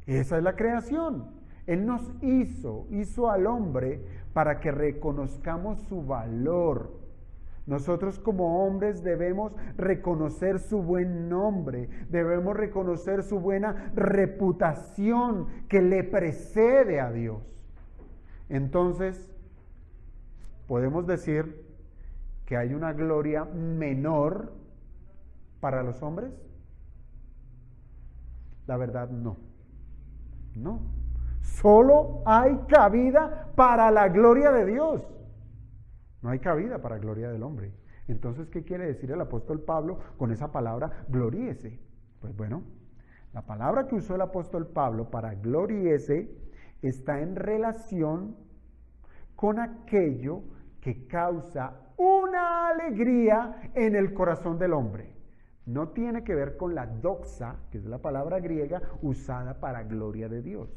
Esa es la creación. Él nos hizo al hombre para que reconozcamos su valor. Nosotros como hombres debemos reconocer su buen nombre, debemos reconocer su buena reputación que le precede a Dios. Entonces, podemos decir que hay una gloria menor para los hombres. La verdad, no. No. Solo hay cabida para la gloria de Dios. No hay cabida para la gloria del hombre. Entonces, ¿qué quiere decir el apóstol Pablo con esa palabra gloríese? Pues bueno, la palabra que usó el apóstol Pablo para gloríese está en relación con aquello que causa una alegría en el corazón del hombre. No tiene que ver con la doxa, que es la palabra griega usada para gloria de Dios.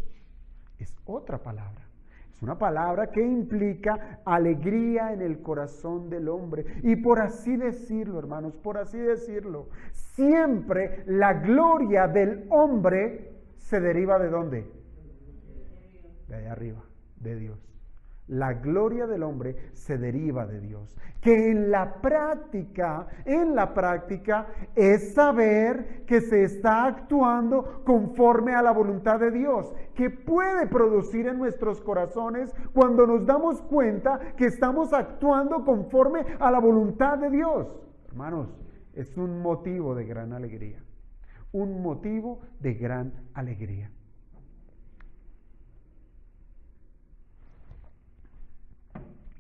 Es otra palabra. Es una palabra que implica alegría en el corazón del hombre. Y por así decirlo, hermanos, por así decirlo, siempre la gloria del hombre se deriva ¿de dónde? De allá arriba, de Dios. La gloria del hombre se deriva de Dios. Que en la práctica es saber que se está actuando conforme a la voluntad de Dios, que puede producir en nuestros corazones cuando nos damos cuenta que estamos actuando conforme a la voluntad de Dios. Hermanos, es un motivo de gran alegría. Un motivo de gran alegría.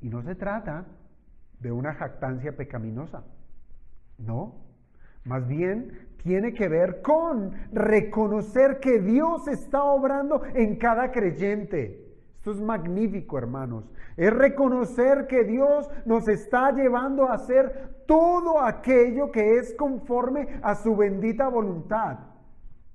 Y no se trata de una jactancia pecaminosa, no, más bien tiene que ver con reconocer que Dios está obrando en cada creyente. Esto es magnífico, hermanos. Es reconocer que Dios nos está llevando a hacer todo aquello que es conforme a su bendita voluntad.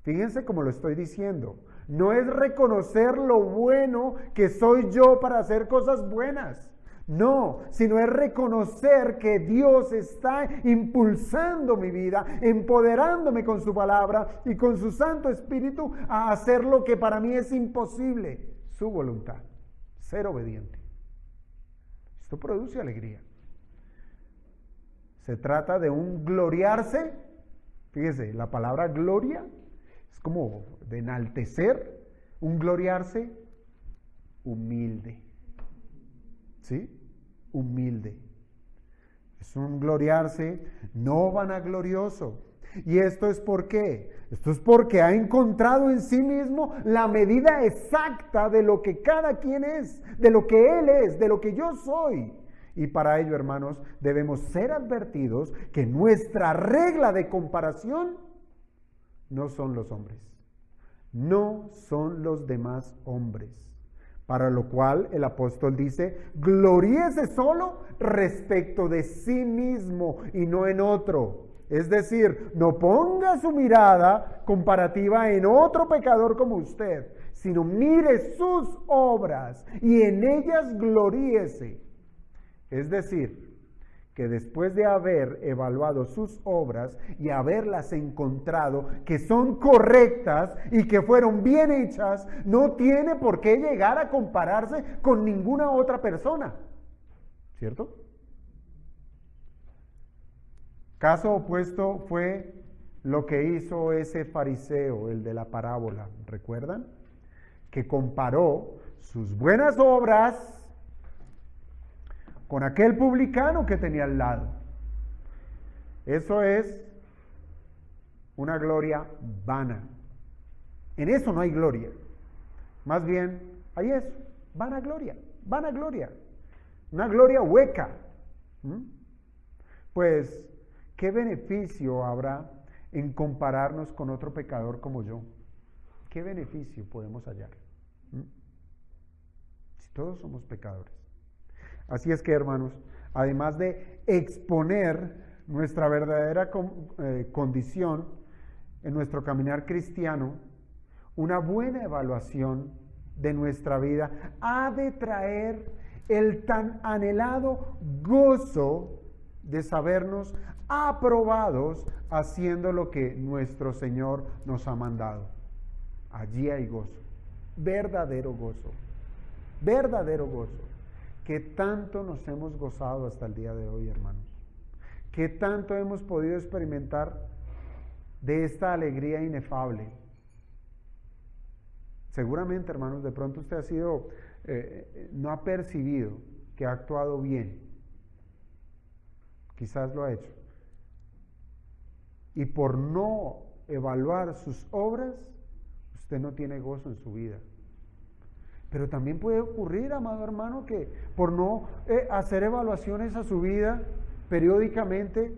Fíjense cómo lo estoy diciendo. No es reconocer lo bueno que soy yo para hacer cosas buenas. No, sino es reconocer que Dios está impulsando mi vida, empoderándome con su palabra y con su Santo Espíritu a hacer lo que para mí es imposible, su voluntad, ser obediente. Esto produce alegría. Se trata de un gloriarse. Fíjese, la palabra gloria es como de enaltecer, un gloriarse humilde. ¿Sí? Humilde. Es un gloriarse no vanaglorioso. ¿Y esto es por qué? Esto es porque ha encontrado en sí mismo la medida exacta de lo que cada quien es, de lo que él es, de lo que yo soy. Y para ello, hermanos, debemos ser advertidos que nuestra regla de comparación no son los hombres, no son los demás hombres. Para lo cual el apóstol dice, gloríese solo respecto de sí mismo y no en otro. Es decir, no ponga su mirada comparativa en otro pecador como usted, sino mire sus obras y en ellas gloríese. Es decir, que después de haber evaluado sus obras y haberlas encontrado que son correctas y que fueron bien hechas, no tiene por qué llegar a compararse con ninguna otra persona. ¿Cierto? Caso opuesto fue lo que hizo ese fariseo, el de la parábola, ¿recuerdan? Que comparó sus buenas obras con aquel publicano que tenía al lado. Eso es una gloria vana. En eso no hay gloria. Más bien hay eso, vanagloria, vanagloria. Una gloria hueca. Pues, ¿qué beneficio habrá en compararnos con otro pecador como yo? ¿Qué beneficio podemos hallar? Si todos somos pecadores. Así es que, hermanos, además de exponer nuestra verdadera condición en nuestro caminar cristiano, una buena evaluación de nuestra vida ha de traer el tan anhelado gozo de sabernos aprobados haciendo lo que nuestro Señor nos ha mandado. Allí hay gozo, verdadero gozo, verdadero gozo. ¿Qué tanto nos hemos gozado hasta el día de hoy, hermanos? ¿Qué tanto hemos podido experimentar de esta alegría inefable? Seguramente, hermanos, de pronto usted no ha percibido que ha actuado bien. Quizás lo ha hecho. Y por no evaluar sus obras, usted no tiene gozo en su vida. Pero también puede ocurrir, amado hermano, que por no hacer evaluaciones a su vida periódicamente,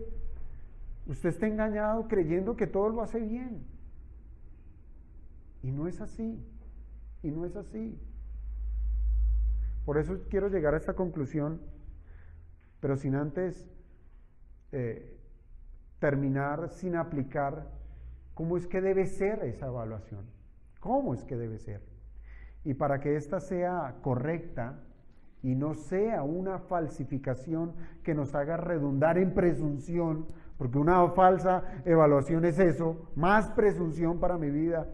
usted está engañado creyendo que todo lo hace bien. Y no es así. Y no es así. Por eso quiero llegar a esta conclusión, pero sin antes terminar sin aplicar cómo es que debe ser esa evaluación. ¿Cómo es que debe ser? Y para que ésta sea correcta y no sea una falsificación que nos haga redundar en presunción, porque una falsa evaluación es eso, más presunción para mi vida,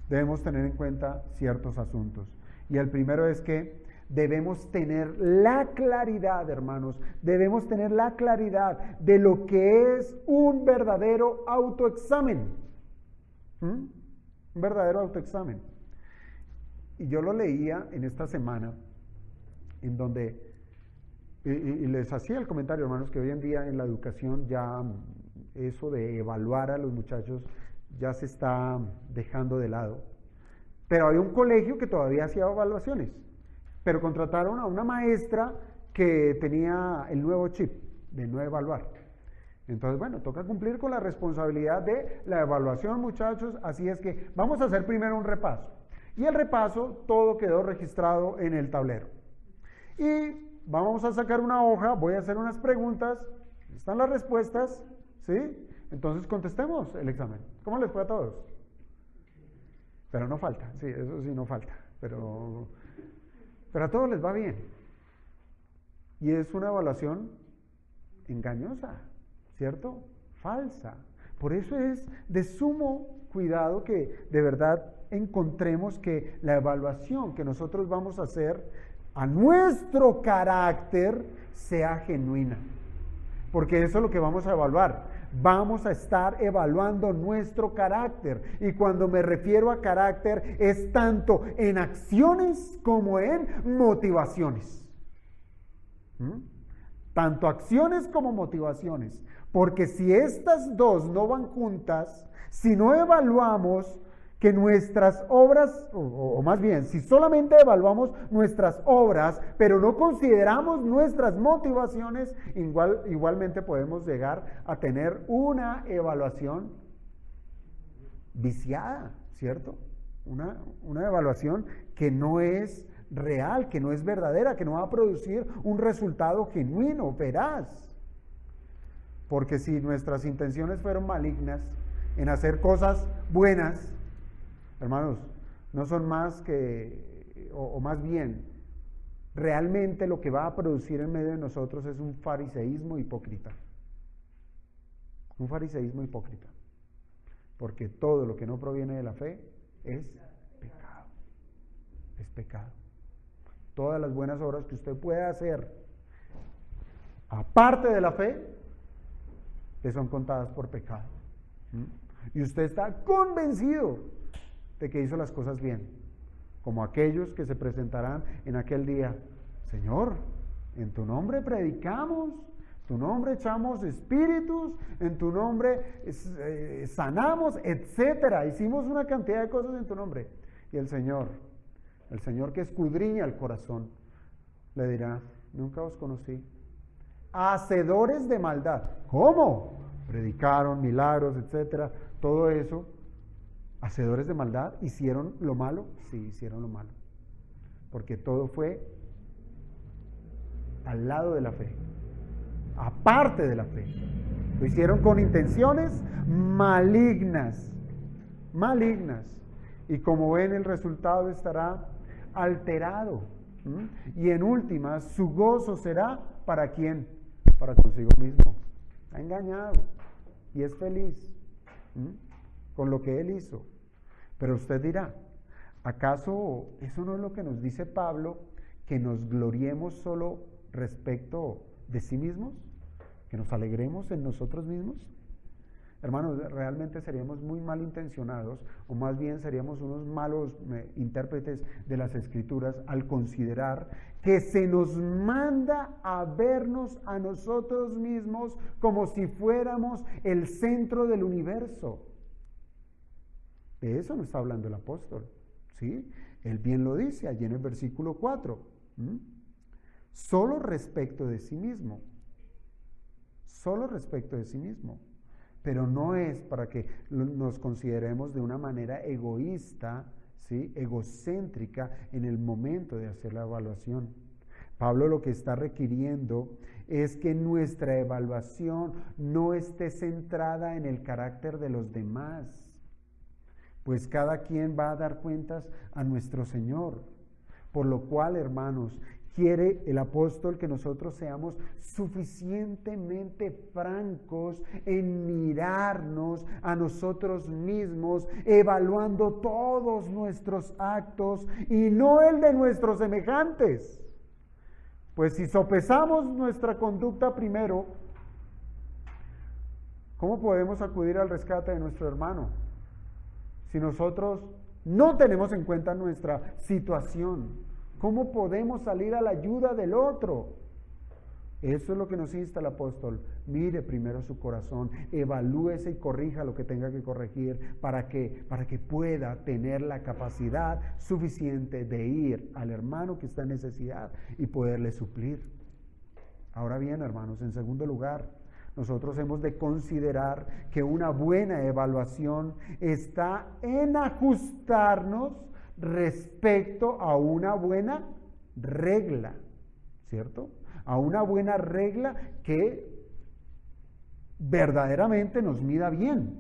debemos tener en cuenta ciertos asuntos. Y el primero es que debemos tener la claridad, hermanos, debemos tener la claridad de lo que es un verdadero autoexamen. Un verdadero autoexamen. Y yo lo leía en esta semana, en donde, y les hacía el comentario, hermanos, que hoy en día en la educación ya eso de evaluar a los muchachos ya se está dejando de lado. Pero había un colegio que todavía hacía evaluaciones, pero contrataron a una maestra que tenía el nuevo chip de no evaluar. Entonces, bueno, toca cumplir con la responsabilidad de la evaluación, muchachos, así es que vamos a hacer primero un repaso. Y el repaso, todo quedó registrado en el tablero. Y vamos a sacar una hoja, voy a hacer unas preguntas, están las respuestas, ¿sí? Entonces contestemos el examen. ¿Cómo les fue a todos? Pero no falta, sí, eso sí no falta, pero a todos les va bien. Y es una evaluación engañosa, ¿cierto? Falsa. Por eso es de sumo cuidado que de verdad encontremos que la evaluación que nosotros vamos a hacer a nuestro carácter sea genuina. Porque eso es lo que vamos a evaluar. Vamos a estar evaluando nuestro carácter. Y cuando me refiero a carácter es tanto en acciones como en motivaciones. Tanto acciones como motivaciones. Porque si estas dos no van juntas, si no evaluamos que nuestras obras, o más bien, si solamente evaluamos nuestras obras, pero no consideramos nuestras motivaciones, igualmente podemos llegar a tener una evaluación viciada, ¿cierto? Una evaluación que no es real, que no es verdadera, que no va a producir un resultado genuino, veraz. Porque si nuestras intenciones fueron malignas en hacer cosas buenas, hermanos, no son más que, o más bien, realmente lo que va a producir en medio de nosotros es un fariseísmo hipócrita. Un fariseísmo hipócrita. Porque todo lo que no proviene de la fe es pecado. Es pecado. Todas las buenas obras que usted pueda hacer, aparte de la fe, le son contadas por pecado. Y usted está convencido de que hizo las cosas bien, como aquellos que se presentarán en aquel día. Señor, en tu nombre predicamos, en tu nombre echamos espíritus, en tu nombre sanamos, etcétera. Hicimos una cantidad de cosas en tu nombre. Y el Señor que escudriña el corazón, le dirá: nunca os conocí. Hacedores de maldad. ¿Cómo? Predicaron milagros, etcétera, todo eso. Hacedores de maldad, ¿hicieron lo malo? Sí, hicieron lo malo. Porque todo fue al lado de la fe, aparte de la fe. Lo hicieron con intenciones malignas. Y como ven, el resultado estará alterado. Y en últimas, su gozo será ¿para quién? Para consigo mismo. Está engañado y es feliz con lo que él hizo. Pero usted dirá, ¿acaso eso no es lo que nos dice Pablo, que nos gloriemos solo respecto de sí mismos? ¿Que nos alegremos en nosotros mismos? Hermanos, realmente seríamos muy malintencionados, o más bien seríamos unos malos intérpretes de las Escrituras al considerar que se nos manda a vernos a nosotros mismos como si fuéramos el centro del universo. De eso no está hablando el apóstol, ¿sí? Él bien lo dice allí en el versículo 4. Solo respecto de sí mismo. Solo respecto de sí mismo. Pero no es para que nos consideremos de una manera egoísta, ¿sí? Egocéntrica en el momento de hacer la evaluación. Pablo lo que está requiriendo es que nuestra evaluación no esté centrada en el carácter de los demás, pues cada quien va a dar cuentas a nuestro Señor. Por lo cual, hermanos, quiere el apóstol que nosotros seamos suficientemente francos en mirarnos a nosotros mismos, evaluando todos nuestros actos y no el de nuestros semejantes. Pues si sopesamos nuestra conducta primero, ¿cómo podemos acudir al rescate de nuestro hermano? Si nosotros no tenemos en cuenta nuestra situación, ¿cómo podemos salir a la ayuda del otro? Eso es lo que nos insta el apóstol. Mire primero su corazón, evalúese y corrija lo que tenga que corregir para que pueda tener la capacidad suficiente de ir al hermano que está en necesidad y poderle suplir. Ahora bien, hermanos, en segundo lugar, nosotros hemos de considerar que una buena evaluación está en ajustarnos respecto a una buena regla, ¿cierto? A una buena regla que verdaderamente nos mida bien.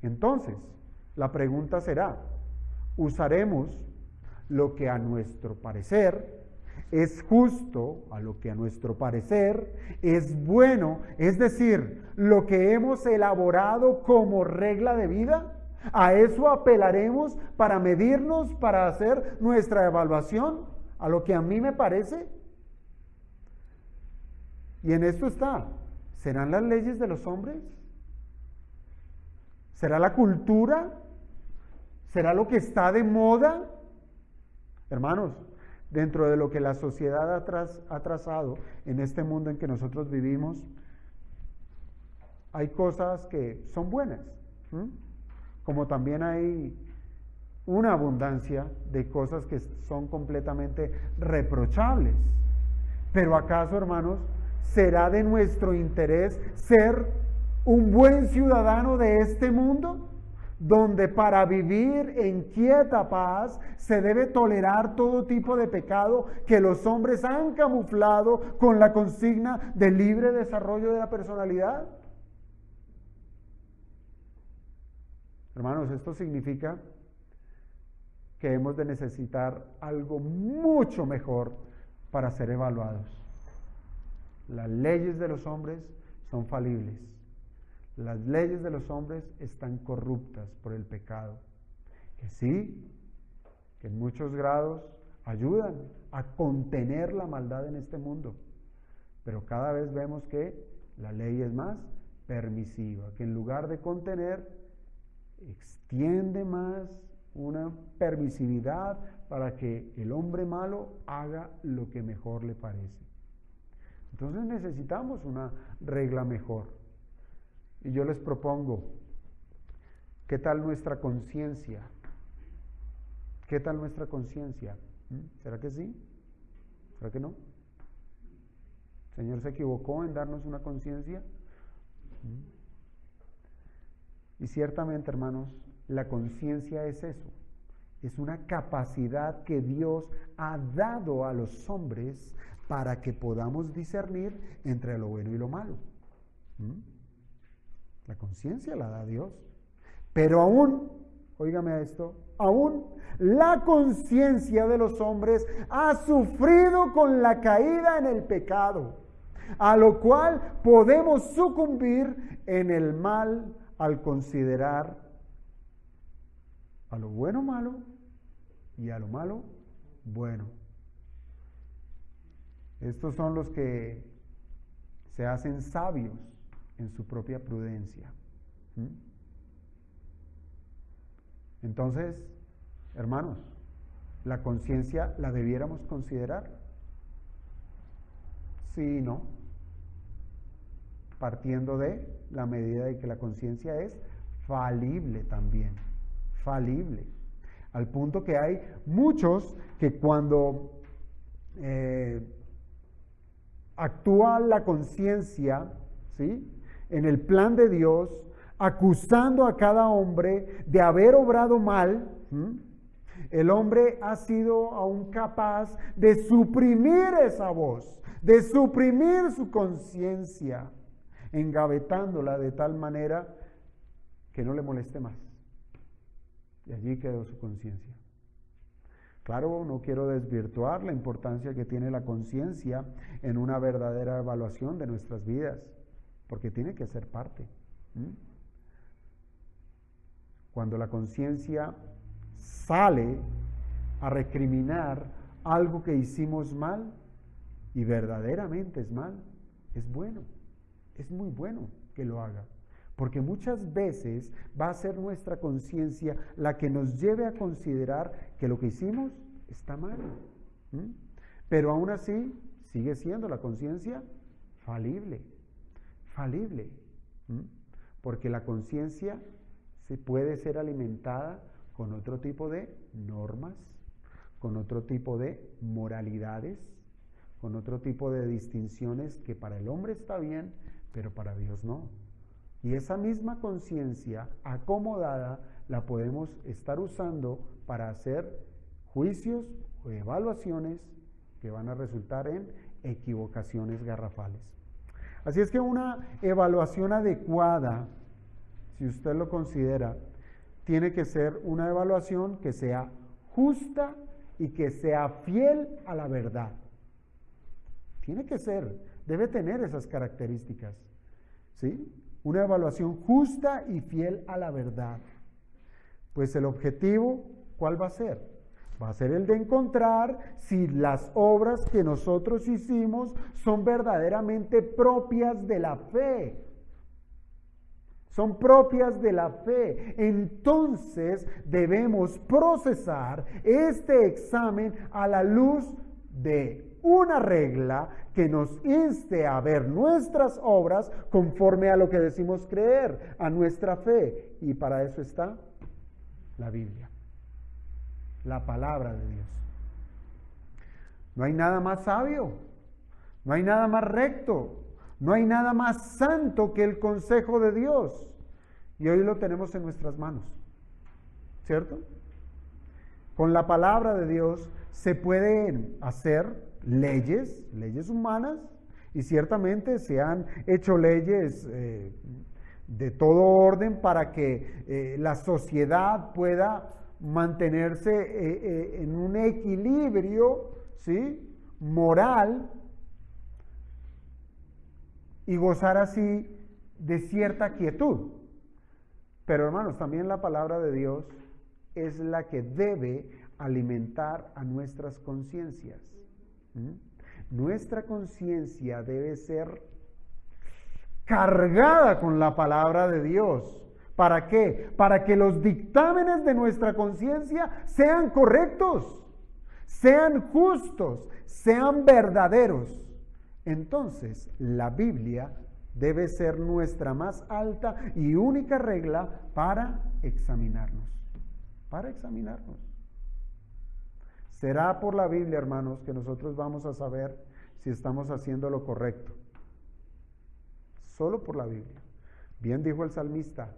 Entonces, la pregunta será, ¿usaremos lo que a nuestro parecer es justo, a lo que a nuestro parecer es bueno, es decir, lo que hemos elaborado como regla de vida? ¿A eso apelaremos para medirnos, para hacer nuestra evaluación? ¿A lo que a mí me parece? Y en esto está, ¿serán las leyes de los hombres? ¿Será la cultura? ¿Será lo que está de moda? Hermanos, dentro de lo que la sociedad ha trazado en este mundo en que nosotros vivimos, hay cosas que son buenas, como también hay una abundancia de cosas que son completamente reprochables. Pero ¿acaso, hermanos, será de nuestro interés ser un buen ciudadano de este mundo, donde para vivir en quieta paz se debe tolerar todo tipo de pecado que los hombres han camuflado con la consigna de libre desarrollo de la personalidad? Hermanos, esto significa que hemos de necesitar algo mucho mejor para ser evaluados. Las leyes de los hombres son falibles. Las leyes de los hombres están corruptas por el pecado. Que sí, que en muchos grados ayudan a contener la maldad en este mundo. Pero cada vez vemos que la ley es más permisiva, que en lugar de contener, extiende más una permisividad para que el hombre malo haga lo que mejor le parece. Entonces necesitamos una regla mejor. Y yo les propongo, ¿qué tal nuestra conciencia? ¿Qué tal nuestra conciencia? ¿Será que sí? ¿Será que no? ¿El Señor se equivocó en darnos una conciencia? Y ciertamente, hermanos, la conciencia es eso. Es una capacidad que Dios ha dado a los hombres para que podamos discernir entre lo bueno y lo malo. La conciencia la da Dios. Pero aún, óigame esto, aún la conciencia de los hombres ha sufrido con la caída en el pecado, a lo cual podemos sucumbir en el mal al considerar a lo bueno malo y a lo malo bueno. Estos son los que se hacen sabios en su propia prudencia. Entonces, hermanos, ¿la conciencia la debiéramos considerar? Sí y no. Partiendo de la medida de que la conciencia es falible también. Falible. Al punto que hay muchos que cuando actúa la conciencia, ¿sí?, en el plan de Dios, acusando a cada hombre de haber obrado mal, el hombre ha sido aún capaz de suprimir esa voz, de suprimir su conciencia, engavetándola de tal manera que no le moleste más. Y allí quedó su conciencia. Claro, no quiero desvirtuar la importancia que tiene la conciencia en una verdadera evaluación de nuestras vidas, porque tiene que ser parte. Cuando la conciencia sale a recriminar algo que hicimos mal, y verdaderamente es mal, es bueno, es muy bueno que lo haga. Porque muchas veces va a ser nuestra conciencia la que nos lleve a considerar que lo que hicimos está mal. Pero aún así sigue siendo la conciencia falible. Falible. Porque la conciencia se puede ser alimentada con otro tipo de normas, con otro tipo de moralidades, con otro tipo de distinciones que para el hombre está bien, pero para Dios no. Y esa misma conciencia acomodada la podemos estar usando para hacer juicios o evaluaciones que van a resultar en equivocaciones garrafales. Así es que una evaluación adecuada, si usted lo considera, tiene que ser una evaluación que sea justa y que sea fiel a la verdad. Tiene que ser, debe tener esas características, ¿sí? Una evaluación justa y fiel a la verdad. Pues el objetivo, ¿cuál va a ser? Va a ser el de encontrar si las obras que nosotros hicimos son verdaderamente propias de la fe. Son propias de la fe. Entonces debemos procesar este examen a la luz de una regla que nos inste a ver nuestras obras conforme a lo que decimos creer, a nuestra fe. Y para eso está la Biblia, la palabra de Dios. No hay nada más sabio, no hay nada más recto, no hay nada más santo que el consejo de Dios. Y hoy lo tenemos en nuestras manos, ¿cierto? Con la palabra de Dios se pueden hacer leyes humanas, y ciertamente se han hecho leyes de todo orden para que la sociedad pueda mantenerse en un equilibrio, ¿sí?, moral, y gozar así de cierta quietud. Pero hermanos, también la palabra de Dios es la que debe alimentar a nuestras conciencias. Nuestra conciencia debe ser cargada con la palabra de Dios. ¿Para qué? Para que los dictámenes de nuestra conciencia sean correctos, sean justos, sean verdaderos. Entonces, la Biblia debe ser nuestra más alta y única regla para examinarnos. Para examinarnos. Será por la Biblia, hermanos, que nosotros vamos a saber si estamos haciendo lo correcto. Solo por la Biblia. Bien dijo el salmista: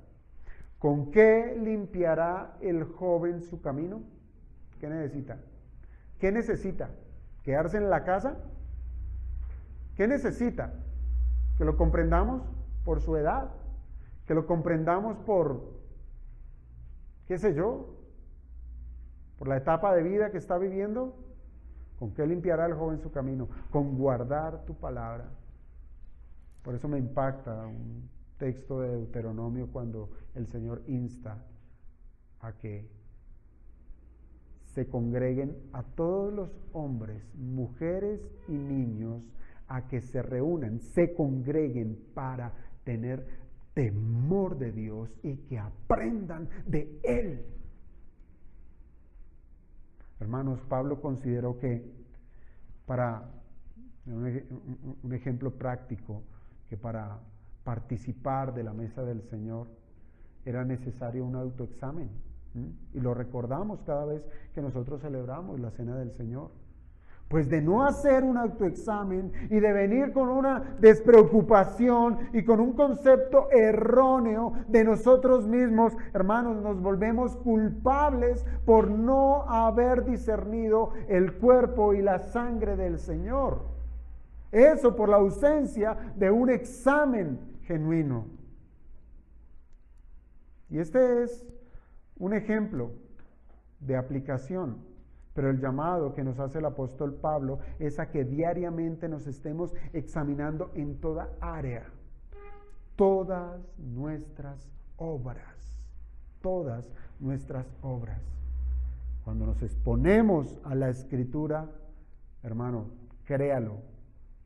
¿con qué limpiará el joven su camino? ¿Qué necesita? ¿Qué necesita? ¿Quedarse en la casa? ¿Qué necesita? Que lo comprendamos por su edad, que lo comprendamos por, qué sé yo, por la etapa de vida que está viviendo. ¿Con qué limpiará el joven su camino? Con guardar tu palabra. Por eso me impacta un texto de Deuteronomio cuando el Señor insta a que se congreguen a todos los hombres, mujeres y niños, a que se reúnan, se congreguen para tener temor de Dios y que aprendan de Él. Hermanos, Pablo consideró que un ejemplo práctico, que para participar de la mesa del Señor era necesario un autoexamen. Y lo recordamos cada vez que nosotros celebramos la cena del Señor. Pues de no hacer un autoexamen y de venir con una despreocupación y con un concepto erróneo de nosotros mismos, hermanos, nos volvemos culpables por no haber discernido el cuerpo y la sangre del Señor. Eso por la ausencia de un examen genuino. Y este es un ejemplo de aplicación. Pero el llamado que nos hace el apóstol Pablo es a que diariamente nos estemos examinando en toda área, todas nuestras obras, todas nuestras obras. Cuando nos exponemos a la Escritura, hermano, créalo,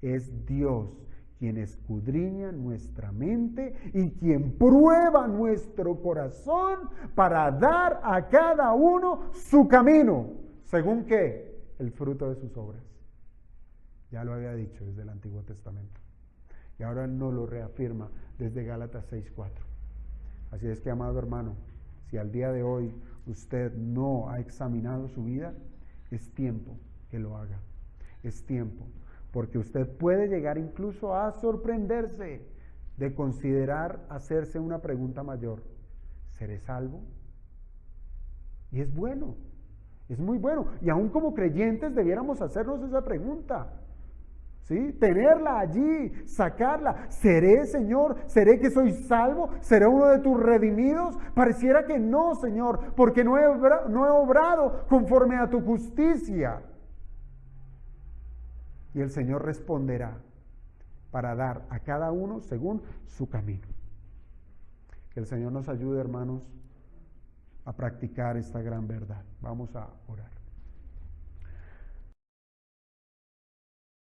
es Dios quien escudriña nuestra mente y quien prueba nuestro corazón para dar a cada uno su camino. ¿Según qué? El fruto de sus obras. Ya lo había dicho desde el Antiguo Testamento. Y ahora nos lo reafirma desde Gálatas 6:4. Así es que, amado hermano, si al día de hoy usted no ha examinado su vida, es tiempo que lo haga. Es tiempo. Porque usted puede llegar incluso a sorprenderse de considerar hacerse una pregunta mayor. ¿Seré salvo? Y es bueno. Es muy bueno. Y aún como creyentes debiéramos hacernos esa pregunta. ¿Sí? Tenerla allí, sacarla. ¿Seré, Señor? ¿Seré que soy salvo? ¿Seré uno de tus redimidos? Pareciera que no, Señor, porque no he obrado conforme a tu justicia. Y el Señor responderá para dar a cada uno según su camino. Que el Señor nos ayude, hermanos, a practicar esta gran verdad. Vamos a orar.